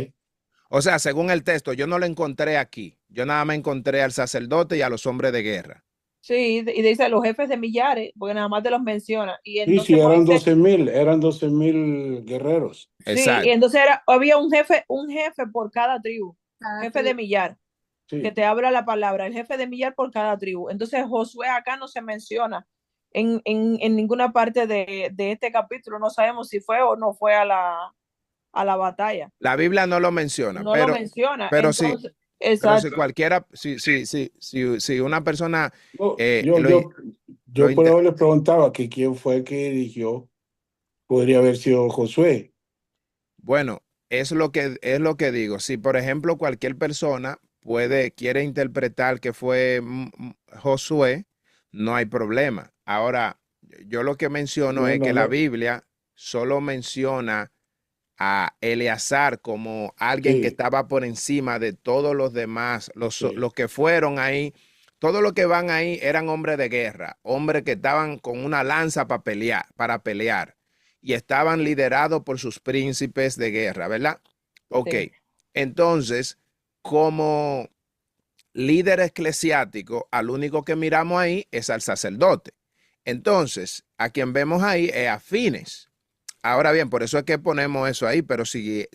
O sea, según el texto, yo no lo encontré aquí. Yo nada más encontré al sacerdote y a los hombres de guerra. Sí, y dice los jefes de millares, porque nada más te los menciona. Y Sí, entonces eran Moisés, 12,000, eran 12,000 guerreros. sí, y Exacto. entonces había un jefe por cada tribu, jefe de millar, que Sí. te habla la palabra, el jefe de millar por cada tribu. Entonces Josué acá no se menciona en ninguna parte de este capítulo. No sabemos si fue o no fue a la batalla. La Biblia no lo menciona, No lo menciona. pero sí, Entonces, pero si exacto. cualquiera, si una persona No, lo yo por inter- eso le preguntaba que quién fue el que dirigió. Podría haber sido Josué. bueno, es lo que digo. Si por ejemplo cualquier persona quiere interpretar que fue Josué, no hay problema. Ahora, yo lo que menciono es que la No. Biblia solo menciona a Eleazar como alguien que Sí, estaba por encima de todos los demás, sí. los que fueron ahí, todos los que van ahí eran hombres de guerra, hombres que estaban con una lanza para pelear y estaban liderados por sus príncipes de guerra, ¿verdad? Ok, Sí. entonces, como líder eclesiástico, al único que miramos ahí es al sacerdote. Entonces, a quien vemos ahí es a Fines. Ahora bien, por eso es que ponemos eso ahí, pero si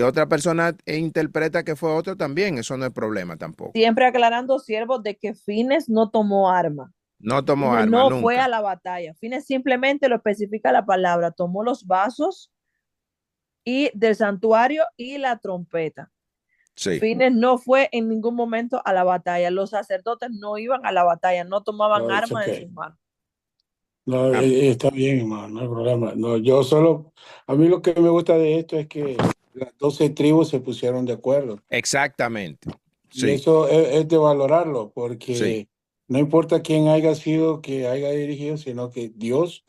otra persona interpreta que fue otro también, eso no es problema tampoco. Siempre aclarando, siervos, de que Fines no tomó arma. No tomó Fines arma no fue a nunca. la batalla. Fines simplemente lo especifica la palabra. Tomó los vasos y del santuario y la trompeta. Sí, Fines no fue en ningún momento a la batalla. Los sacerdotes no iban a la batalla, no tomaban No, it's armas en okay. sus manos. No, está bien, hermano, no hay problema. No, a mí lo que me gusta de esto es que las 12 tribus se pusieron de acuerdo. exactamente. Y Sí, eso es de valorarlo, sí, porque no importa quién haya sido, que haya dirigido, sino que Dios,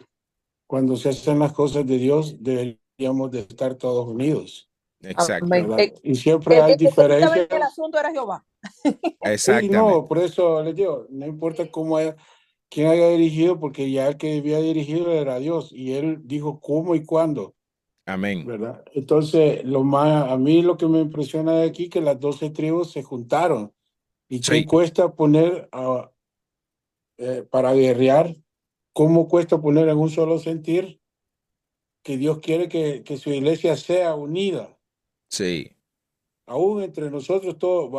cuando se hacen las cosas de Dios, deberíamos de estar todos unidos, exacto, Amén. ¿verdad? Y siempre hay El que estaba en el diferencias. asunto era Jehová. Sí, no, exactamente. por eso les digo, no importa quién haya dirigido, porque ya el que había dirigido era Dios, y él dijo cómo y cuándo, Amén. ¿verdad? Entonces, a mí lo que me impresiona de aquí, que las 12 tribus se juntaron. ¿Y qué Sí, cuesta poner para guerrear ¿cómo cuesta poner en un solo sentir que Dios quiere que su iglesia sea unida? Sí, Aún entre nosotros todos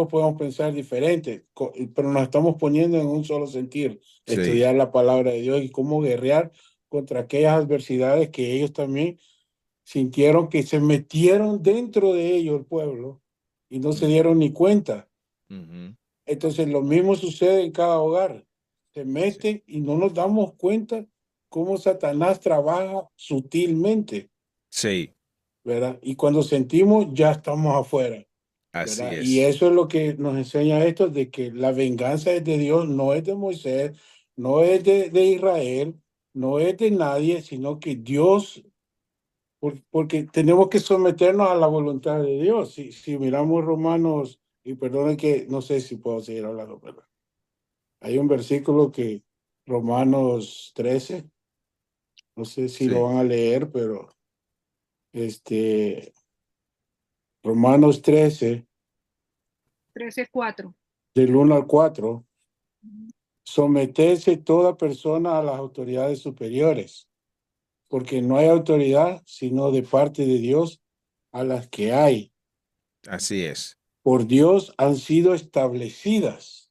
podemos pensar diferente, pero nos estamos poniendo en un solo sentir, sí, estudiar la palabra de Dios y cómo guerrear contra aquellas adversidades que ellos también sintieron que se metieron dentro de ellos el pueblo y no se dieron ni cuenta. ujú, Entonces lo mismo sucede en cada hogar. Se sí, mete y no nos damos cuenta cómo Satanás trabaja sutilmente, sí, ¿verdad? Y cuando sentimos, ya estamos afuera, así ¿verdad? Y es. eso es lo que nos enseña esto, de que la venganza es de Dios, no es de Moisés, no es de Israel, no es de nadie, sino que Dios, porque tenemos que someternos a la voluntad de Dios. Si miramos Romanos, y perdonen que no sé si puedo seguir hablando, ¿verdad? Hay un versículo que Romanos 13, no sé si lo Sí, van a leer, pero Romanos 13, 13:4. del 1 al 4, someterse toda persona a las autoridades superiores, porque no hay autoridad sino de parte de Dios a las que hay. así es. Por Dios han sido establecidas,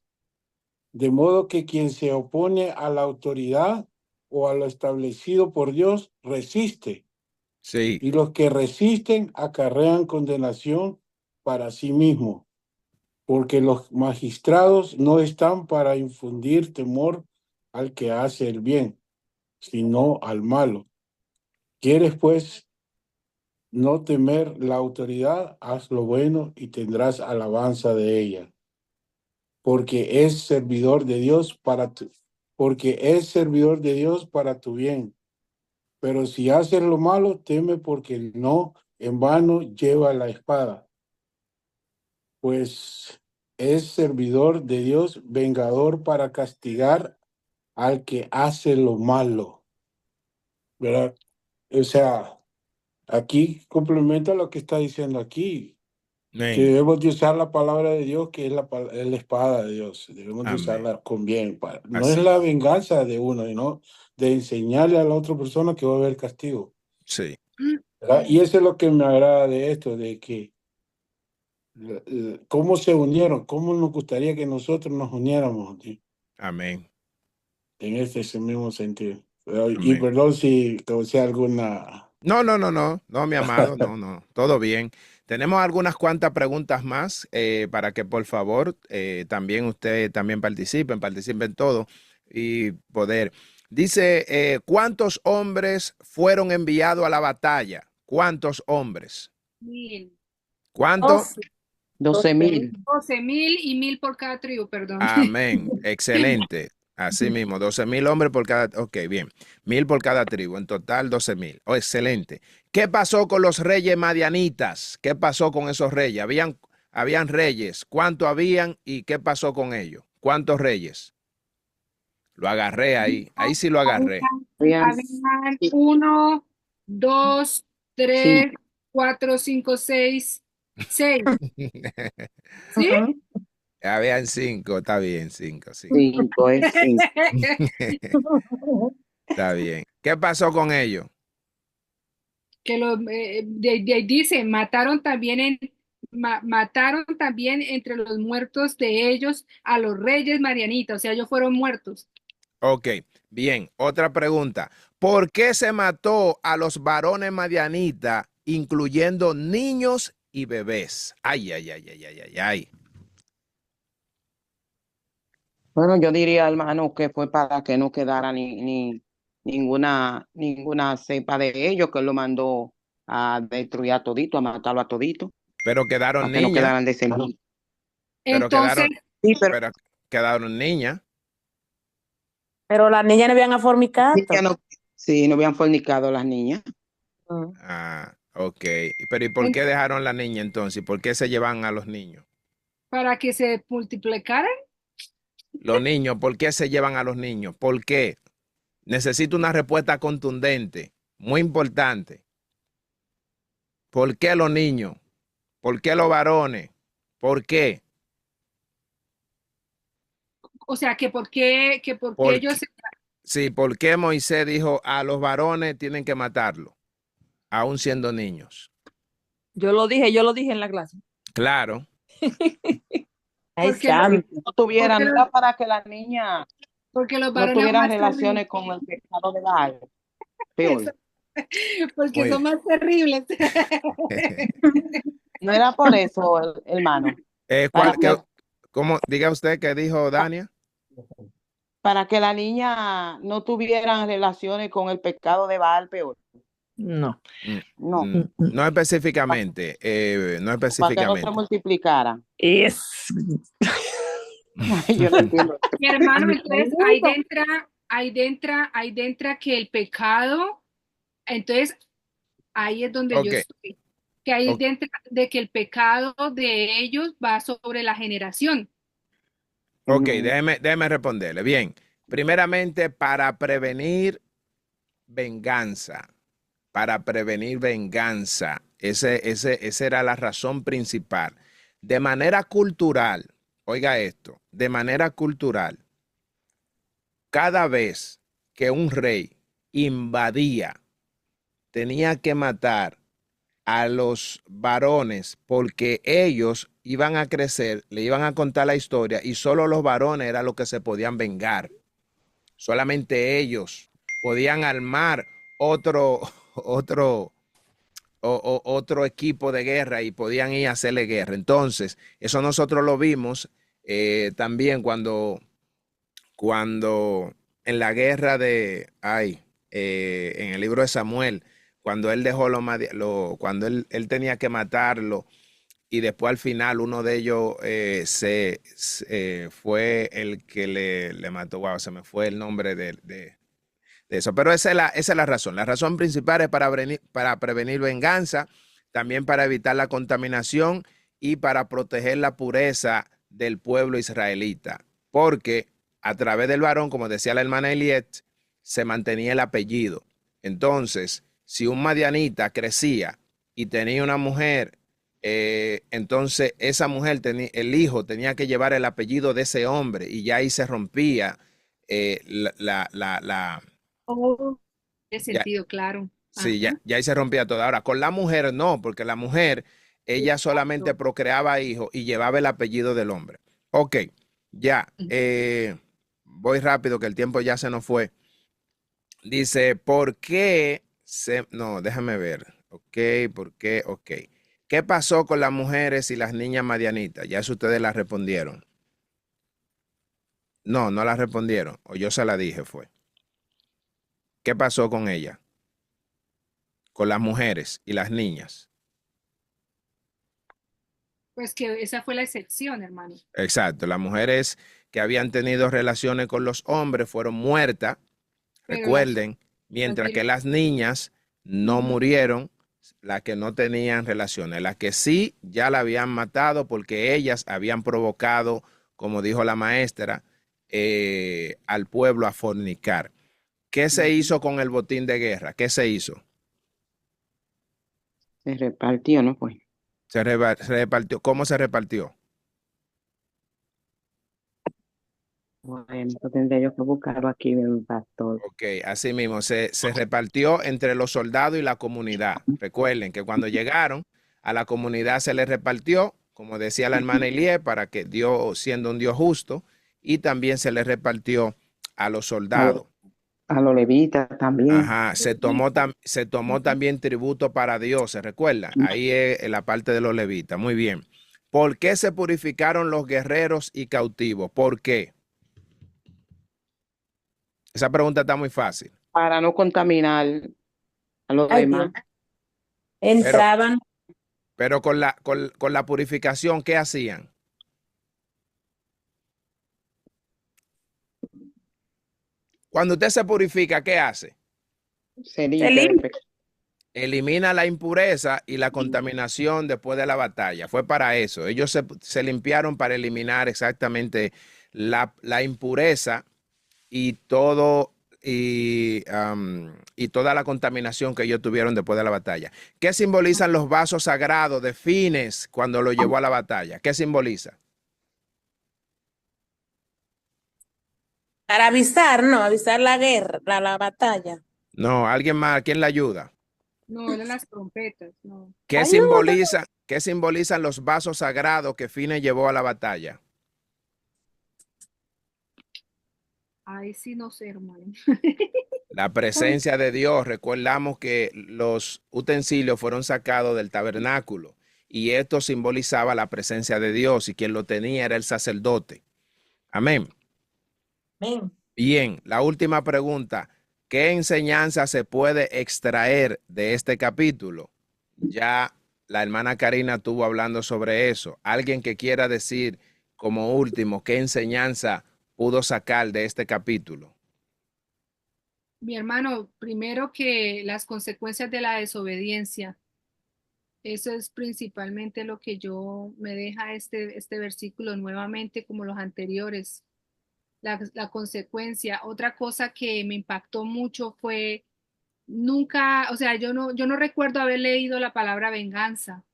de modo que quien se opone a la autoridad o a lo establecido por Dios resiste, Sí, y los que resisten acarrean condenación para sí mismos, porque los magistrados no están para infundir temor al que hace el bien, sino al malo. ¿Quieres, pues, no temer la autoridad? Haz lo bueno y tendrás alabanza de ella, porque es servidor de Dios porque es servidor de Dios para tu bien. Pero si haces lo malo, teme, porque no en vano lleva la espada, pues es servidor de Dios, vengador para castigar al que hace lo malo, ¿verdad? O sea, aquí complementa lo que está diciendo aquí, que amén, debemos de usar la palabra de Dios, que es es la espada de Dios. Debemos de amén, usarla con bien. No es así la es. venganza de uno, sino de enseñarle a la otra persona que va a haber castigo, Sí, ¿verdad? Y eso es lo que me agrada de esto, de que cómo se unieron, cómo nos gustaría que nosotros nos uniéramos, ¿sí? amén, En ese mismo sentido. Y amén. perdón si causé alguna... No, no, no, no, no, mi amado, no, no, todo bien. Tenemos algunas cuantas preguntas más para que por favor también usted también participen todo y poder. Dice, ¿cuántos hombres fueron enviados a la batalla? ¿Cuántos hombres? 1,000. ¿Cuánto? 12, 12,000. 12,000 y 1,000 por cada tribu, perdón. Amén. Excelente. Así mismo, 12,000 hombres por cada, ok, bien, 1,000 por cada tribu, en total 12,000. Oh, excelente. ¿Qué pasó con los reyes madianitas? ¿Qué pasó con esos reyes? Habían reyes. ¿Cuánto habían y qué pasó con ellos? ¿Cuántos reyes? Lo agarré ahí sí lo agarré. Habían Habían 1, 2, 3, 5. 4, 5, 6, 6. ¿Sí? Ujú. Habían 5, está bien, 5, sí. 5 es 5. Está bien. ¿Qué pasó con ellos? Que dice, mataron también entre los muertos de ellos a los reyes marianitas, o sea, ellos fueron muertos. Ok, bien. Otra pregunta. ¿Por qué se mató a los varones madianitas, incluyendo niños y bebés? Ay, ay, ay, ay, ay, ay, ay. Bueno, yo diría, hermano, que fue para que no quedara ninguna cepa de ellos, que él lo mandó a destruir a todito, a matarlo a todito, Pero quedaron para que no niñas, quedaran descendientes. pero Entonces, Sí, pero pero quedaron niñas. Pero las niñas no habían a ya fornicato. no, sí, no habían fornicado las niñas. Mm. Ah, ok. Pero ¿y por qué dejaron la niña entonces? ¿Por qué se llevan a los niños? para que se multiplicaran. Los niños, ¿por qué se llevan a los niños? ¿Por qué? Necesito una respuesta contundente, muy importante. ¿Por qué los niños? ¿Por qué los varones? ¿Por qué? O sea, que por qué ¿Por ellos qué? Sí, ¿por qué Moisés dijo a los varones tienen que matarlo, aún siendo niños? Yo lo dije en la clase. Claro. Ay, Porque, santo. No tuvieran, porque, no era para que la niña porque los no varones son tuvieran más terribles. relaciones con el pecado de Baal. Peor. Porque Muy son bien. más terribles. No era por eso, hermano. Para que, ¿Cómo? Diga usted qué dijo Dania. para que la niña no tuvieran relaciones con el pecado de Baal, peor. No. No, No específicamente, no para que no se específicamente. multiplicara. Es. Yo no entiendo. Mi hermano, entonces ahí dentro que el pecado, entonces ahí es donde yo Ok, estoy, que ahí ok, dentro de que el pecado de ellos va sobre la generación. ok, déjeme responderle. Bien, primeramente para prevenir venganza, esa era la razón principal. De manera cultural, oiga esto, de manera cultural, cada vez que un rey invadía, tenía que matar a los varones porque ellos iban a crecer, le iban a contar la historia y solo los varones eran los que se podían vengar. Solamente ellos podían armar otro, otro equipo de guerra y podían ir a hacerle guerra. Entonces, eso nosotros lo vimos también cuando en la guerra en el libro de Samuel, cuando él dejó cuando él tenía que matarlo y después al final uno de ellos fue el que le mató. Wow, se me fue el nombre de eso. Pero esa es la razón. La razón principal es para prevenir venganza, también para evitar la contaminación y para proteger la pureza del pueblo israelita. Porque a través del varón, como decía la hermana Eliet, se mantenía el apellido. Entonces, si un madianita crecía y tenía una mujer, entonces esa mujer, el hijo tenía que llevar el apellido de ese hombre y ya ahí se rompía Oh, de ya, sentido, claro. sí, Ajá. ya ahí se rompía todo. Ahora, con la mujer no, porque la mujer, ella solamente Exacto. procreaba hijos y llevaba el apellido del hombre. Ok, ya, voy rápido que el tiempo ya se nos fue. Dice, ¿por qué no, déjame ver. Ok, ¿por qué? Ok. ¿Qué pasó con las mujeres y las niñas madianitas? Ya eso ustedes las respondieron. No, no las respondieron. O yo se la dije, fue. ¿Qué pasó con ella? Con las mujeres y las niñas. Pues que esa fue la excepción, hermano. Exacto, las mujeres que habían tenido relaciones con los hombres fueron muertas, Pero las recuerden, mientras que vieron. las niñas no Ujú. murieron, las que no tenían relaciones, las que sí ya la habían matado porque ellas habían provocado, como dijo la maestra, al pueblo a fornicar. ¿Qué se hizo con el botín de guerra? ¿Qué se hizo? Se repartió, ¿no? Pues. Se repartió. ¿Cómo se repartió? Bueno, eso tendría yo que buscarlo aquí, mi pastor. Ok, así mismo, se repartió entre los soldados y la comunidad. Recuerden que cuando llegaron a la comunidad se les repartió, como decía la hermana Elie, para que Dios, siendo un Dios justo, y también se les repartió a los soldados. A los levitas también. Ajá, se tomó también tributo para Dios, ¿se recuerda? Ahí es la parte de los levitas. Muy bien. ¿Por qué se purificaron los guerreros y cautivos? ¿Por qué? Esa pregunta está muy fácil. Para no contaminar a los Ay, demás. Dios. Entraban, Pero con la purificación, ¿qué hacían? Cuando usted se purifica, ¿qué hace? Se limpia del limpia. pecado. Elimina la impureza y la contaminación después de la batalla. Fue para eso. Ellos se limpiaron para eliminar exactamente la impureza y y toda la contaminación que ellos tuvieron después de la batalla. ¿Qué simbolizan los vasos sagrados de Fines cuando lo llevó a la batalla? ¿Qué simboliza? Para avisar, no, avisar la guerra, la batalla. No, alguien más, ¿quién la ayuda? No, eran las trompetas, no. Ayuda. Qué simbolizan los vasos sagrados que Fines llevó a la batalla? Ahí sí no sé, hermano. La presencia de Dios. Recordamos que los utensilios fueron sacados del tabernáculo y esto simbolizaba la presencia de Dios y quien lo tenía era el sacerdote. Amén. Amén. Bien, la última pregunta. ¿Qué enseñanza se puede extraer de este capítulo? Ya la hermana Karina estuvo hablando sobre eso. ¿Alguien que quiera decir como último qué enseñanza pudo sacar de este capítulo? Mi hermano, primero que las consecuencias de la desobediencia, eso es principalmente lo que yo me deja este versículo nuevamente como los anteriores, la consecuencia. Otra cosa que me impactó mucho fue nunca, o sea, yo no recuerdo haber leído la palabra venganza.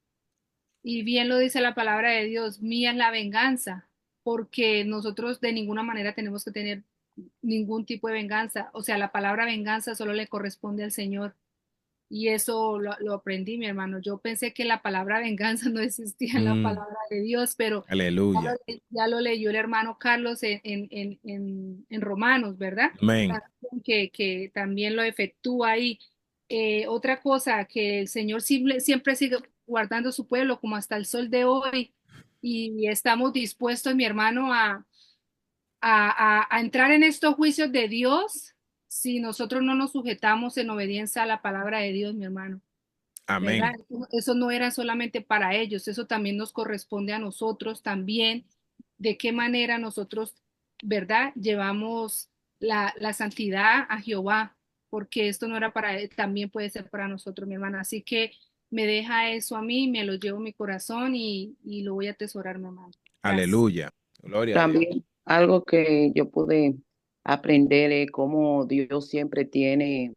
Y bien lo dice la palabra de Dios, mía es la venganza, porque nosotros de ninguna manera tenemos que tener ningún tipo de venganza. O sea, la palabra venganza solo le corresponde al Señor. Y eso lo aprendí, mi hermano. Yo pensé que la palabra venganza no existía en la palabra de Dios, pero Aleluya. ya lo leyó el hermano Carlos en Romanos, ¿verdad? Amén. Que también lo efectúa ahí. Otra cosa, que el Señor siempre sigue guardando su pueblo como hasta el sol de hoy y estamos dispuestos, mi hermano, a entrar en estos juicios de Dios si nosotros no nos sujetamos en obediencia a la palabra de Dios, mi hermano. ¿Verdad? Amén. Eso no era solamente para ellos, eso también nos corresponde a nosotros también, de qué manera nosotros, ¿verdad? Llevamos la santidad a Jehová, porque esto no era para él, también puede ser para nosotros, mi hermana. Así que me deja eso a mí, me lo llevo en mi corazón y lo voy a atesorar, mi hermano. Gracias. Aleluya. Gloria a Dios. También algo que yo pude aprender es cómo Dios siempre tiene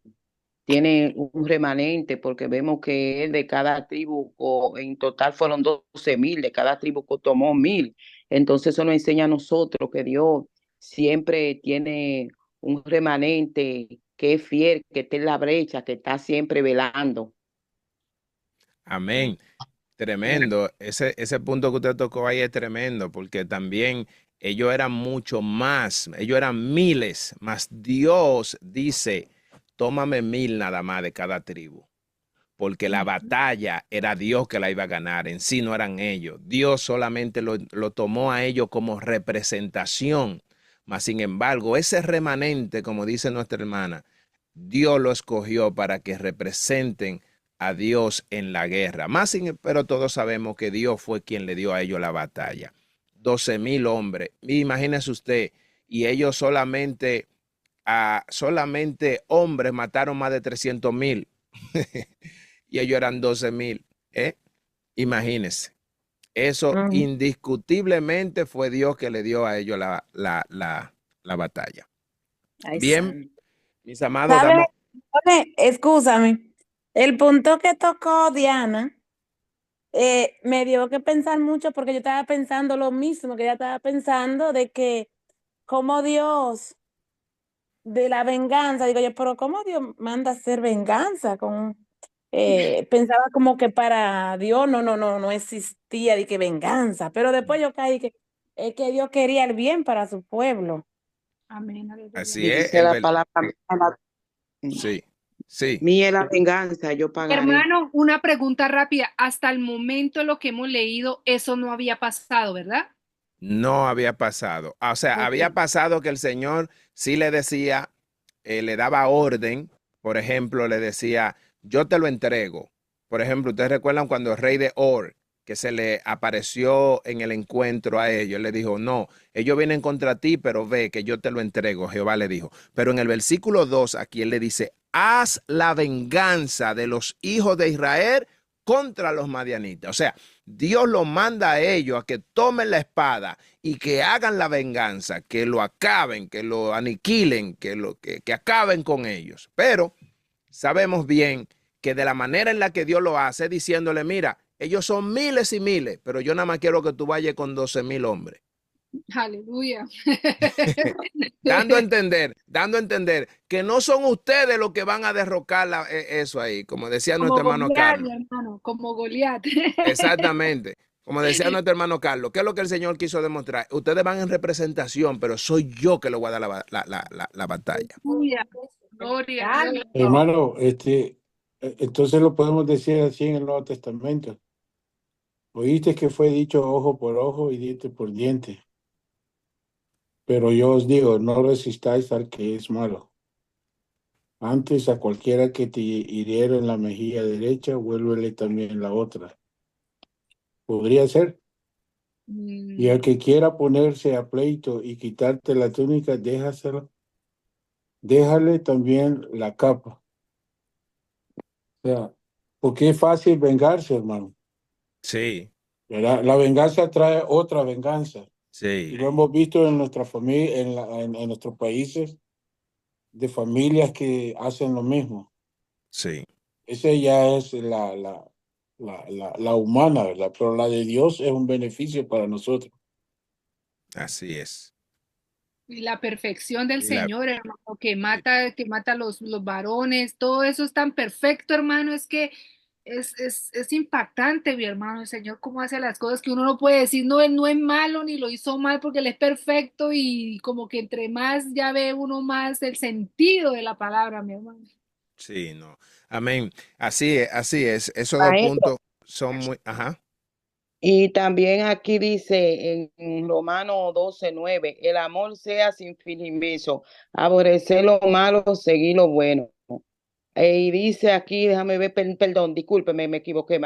un remanente, porque vemos que él de cada tribu, o en total fueron 12,000, de cada tribu tomó 1,000. Entonces eso nos enseña a nosotros que Dios siempre tiene un remanente que es fiel, que está en la brecha, que está siempre velando. Amén. Tremendo. Ese punto que usted tocó ahí es tremendo, porque también ellos eran mucho más, ellos eran miles, más Dios dice, tómame 1,000 nada más de cada tribu, porque la batalla era Dios que la iba a ganar, en sí no eran ellos. Dios solamente lo tomó a ellos como representación, mas sin embargo, ese remanente, como dice nuestra hermana, Dios lo escogió para que representen a Dios en la guerra. Pero todos sabemos que Dios fue quien le dio a ellos la batalla. 12,000 hombres. Imagínese usted, y ellos solamente hombres mataron más de 300,000. Y ellos eran 12,000. Imagínese. Eso indiscutiblemente fue Dios que le dio a ellos la batalla. Ay, Bien, mis amados, ¿sabe? Escúchame. El punto que tocó Diana me dio que pensar mucho porque yo estaba pensando lo mismo que ella estaba pensando de que como Dios de la venganza, digo yo, pero ¿cómo Dios manda a hacer venganza? Pensaba como que para Dios no existía de que venganza, pero después yo caí que es que Dios quería el bien para su pueblo. Amén. Aleluya. así Y es. dice la palabra, Sí, sí. mía es la venganza, yo pagaré. Hermano, una pregunta rápida. Hasta el momento lo que hemos leído, eso no había pasado, ¿verdad? No había pasado. O sea, Ok. había pasado que el Señor sí le decía, le daba orden, por ejemplo, le decía, yo te lo entrego. Por ejemplo, ustedes recuerdan cuando el rey de Or, que se le apareció en el encuentro a ellos, le dijo, no, ellos vienen contra ti, pero ve que yo te lo entrego, Jehová le dijo. Pero en el versículo 2, aquí él le dice, haz la venganza de los hijos de Israel contra los madianitas. O sea, Dios los manda a ellos a que tomen la espada y que hagan la venganza, que lo acaben, que lo aniquilen, que acaben con ellos. Pero sabemos bien que de la manera en la que Dios lo hace, diciéndole, mira, ellos son miles y miles, pero yo nada más quiero que tú vayas con 12,000 hombres. Aleluya. Dando a entender que no son ustedes los que van a derrocar eso ahí, como decía Como nuestro hermano Goliat, Carlos. mi hermano, como Goliat. Exactamente. Como decía nuestro hermano Carlos, ¿qué es lo que el Señor quiso demostrar? Ustedes van en representación, pero soy yo que le voy a dar la batalla. Aleluya. Gloria a Dios. Hermano, entonces lo podemos decir así en el Nuevo Testamento. Oíste que fue dicho ojo por ojo y diente por diente. Pero yo os digo, no resistáis al que es malo. Antes a cualquiera que te hiriera en la mejilla derecha, vuélvele también la otra. Podría ser. Y al que quiera ponerse a pleito y quitarte la túnica, déjale también la capa. O sea, porque es fácil vengarse, hermano. Sí, ¿Verdad? La venganza trae otra venganza. Y sí, lo hemos visto en nuestra familia, en nuestros países, de familias que hacen lo mismo. sí, Esa ya es la humana, ¿verdad? Pero la de Dios es un beneficio para nosotros. así es. Y la perfección del Y la- Señor, hermano, que mata los varones, todo eso es tan perfecto, hermano, es que es impactante, mi hermano, el Señor cómo hace las cosas que uno no puede decir, no, él no es malo ni lo hizo mal porque él es perfecto y como que entre más ya ve uno más el sentido de la palabra, mi hermano. sí, no. Amén. Así es, así es. Esos dos Maestro, puntos son muy, ajá. y también aquí dice en Romano 12:9, el amor sea sin fingimiento, aborrecer lo malo, seguir lo bueno. Y dice aquí, déjame ver, perdón, discúlpeme, me equivoqué,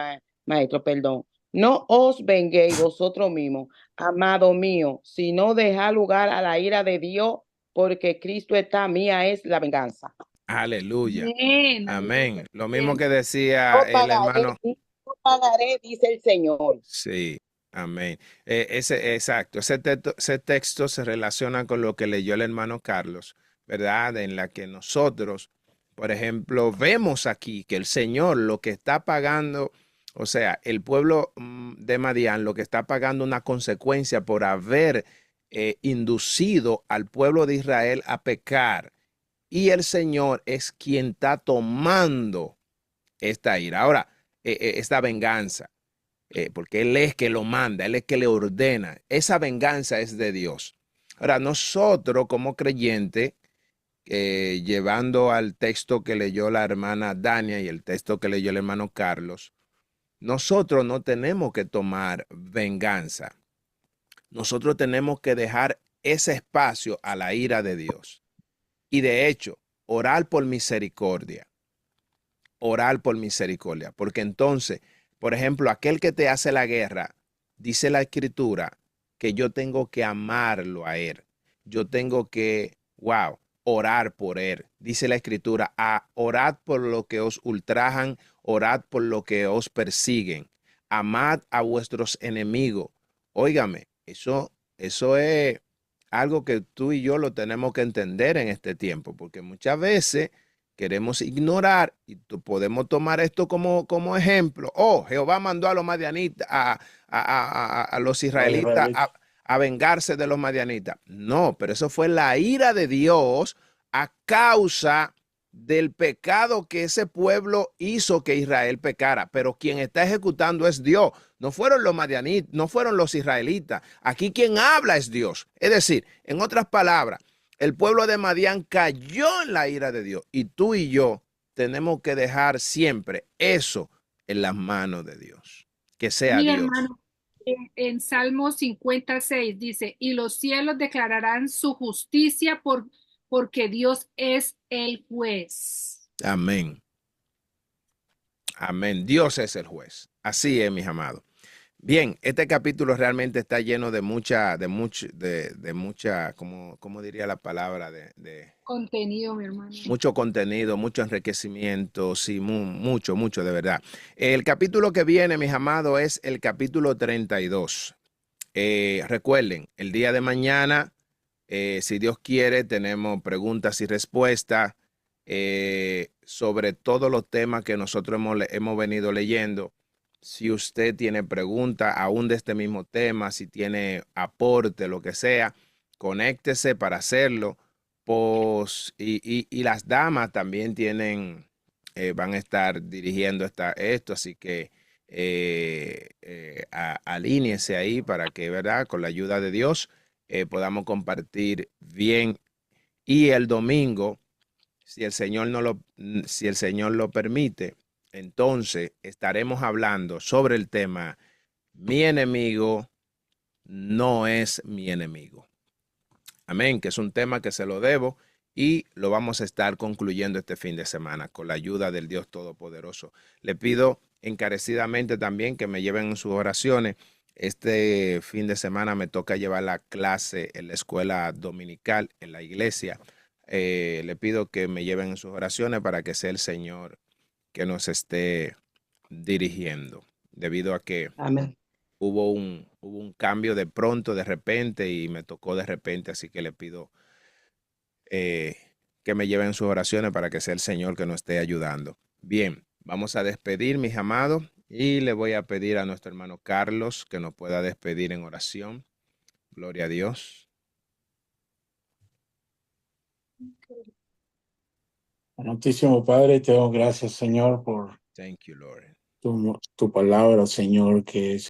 maestro, perdón. No os venguéis vosotros mismos, amado mío, sino dejad lugar a la ira de Dios, porque Cristo está, mía es la venganza. Aleluya. Amén, Amén. aleluya. Lo mismo Bien. que decía el hermano. Yo pagaré, dice el Señor. Sí, amén. Ese texto se relaciona con lo que leyó el hermano Carlos, ¿verdad? En la que nosotros, por ejemplo, vemos aquí que el Señor lo que está pagando, o sea, el pueblo de Madián lo que está pagando una consecuencia por haber inducido al pueblo de Israel a pecar. Y el Señor es quien está tomando esta ira. Ahora, esta venganza porque Él es que lo manda, Él es que le ordena. Esa venganza es de Dios. Ahora, nosotros como creyentes, llevando al texto que leyó la hermana Dania y el texto que leyó el hermano Carlos, nosotros no tenemos que tomar venganza. Nosotros tenemos que dejar ese espacio a la ira de Dios. Y de hecho, orar por misericordia. Orar por misericordia. Porque entonces, por ejemplo, aquel que te hace la guerra, dice la escritura que yo tengo que amarlo a él. Yo tengo que, wow, orar por él. Dice la escritura, orad por lo que os ultrajan, orad por lo que os persiguen. Amad a vuestros enemigos. Óigame, eso es algo que tú y yo lo tenemos que entender en este tiempo, porque muchas veces queremos ignorar y podemos tomar esto como ejemplo. Oh, Jehová mandó a los madianitas, a los israelitas a vengarse de los madianitas. No, pero eso fue la ira de Dios a causa del pecado que ese pueblo hizo que Israel pecara. Pero quien está ejecutando es Dios. No fueron los madianitas, no fueron los israelitas. Aquí quien habla es Dios. Es decir, en otras palabras, el pueblo de Madián cayó en la ira de Dios y tú y yo tenemos que dejar siempre eso en las manos de Dios. Que sea Mira, Dios. hermano, en Salmo 56 dice, y los cielos declararán su justicia porque Dios es el juez. Amén. Amén. Dios es el juez. Así es, mis amados. Bien, este capítulo realmente está lleno de mucha, ¿cómo diría la palabra? Contenido, mi hermano. Mucho contenido, mucho enriquecimiento, sí, mucho, mucho de verdad. El capítulo que viene, mis amados, es el capítulo 32. Recuerden, el día de mañana, si Dios quiere, tenemos preguntas y respuestas sobre todos los temas que nosotros hemos venido leyendo. Si usted tiene pregunta aún de este mismo tema, si tiene aporte, lo que sea, conéctese para hacerlo. Pues, y las damas también tienen, van a estar dirigiendo esto, así que alíñese ahí para que, ¿verdad? Con la ayuda de Dios podamos compartir bien. Y el domingo, si el Señor si el Señor lo permite, entonces estaremos hablando sobre el tema: mi enemigo no es mi enemigo. Amén, que es un tema que se lo debo y lo vamos a estar concluyendo este fin de semana con la ayuda del Dios Todopoderoso. Le pido encarecidamente también que me lleven en sus oraciones. Este fin de semana me toca llevar la clase en la escuela dominical, en la iglesia. Le pido que me lleven en sus oraciones para que sea el Señor que nos esté dirigiendo, debido a que Amén. hubo un cambio de pronto, de repente, y me tocó de repente, así que le pido que me lleven sus oraciones para que sea el Señor que nos esté ayudando. Bien, vamos a despedir, mis amados, y le voy a pedir a nuestro hermano Carlos que nos pueda despedir en oración. Gloria a Dios. Santísimo Padre, te doy gracias, Señor, por Thank you, Lord. tu palabra, Señor, que es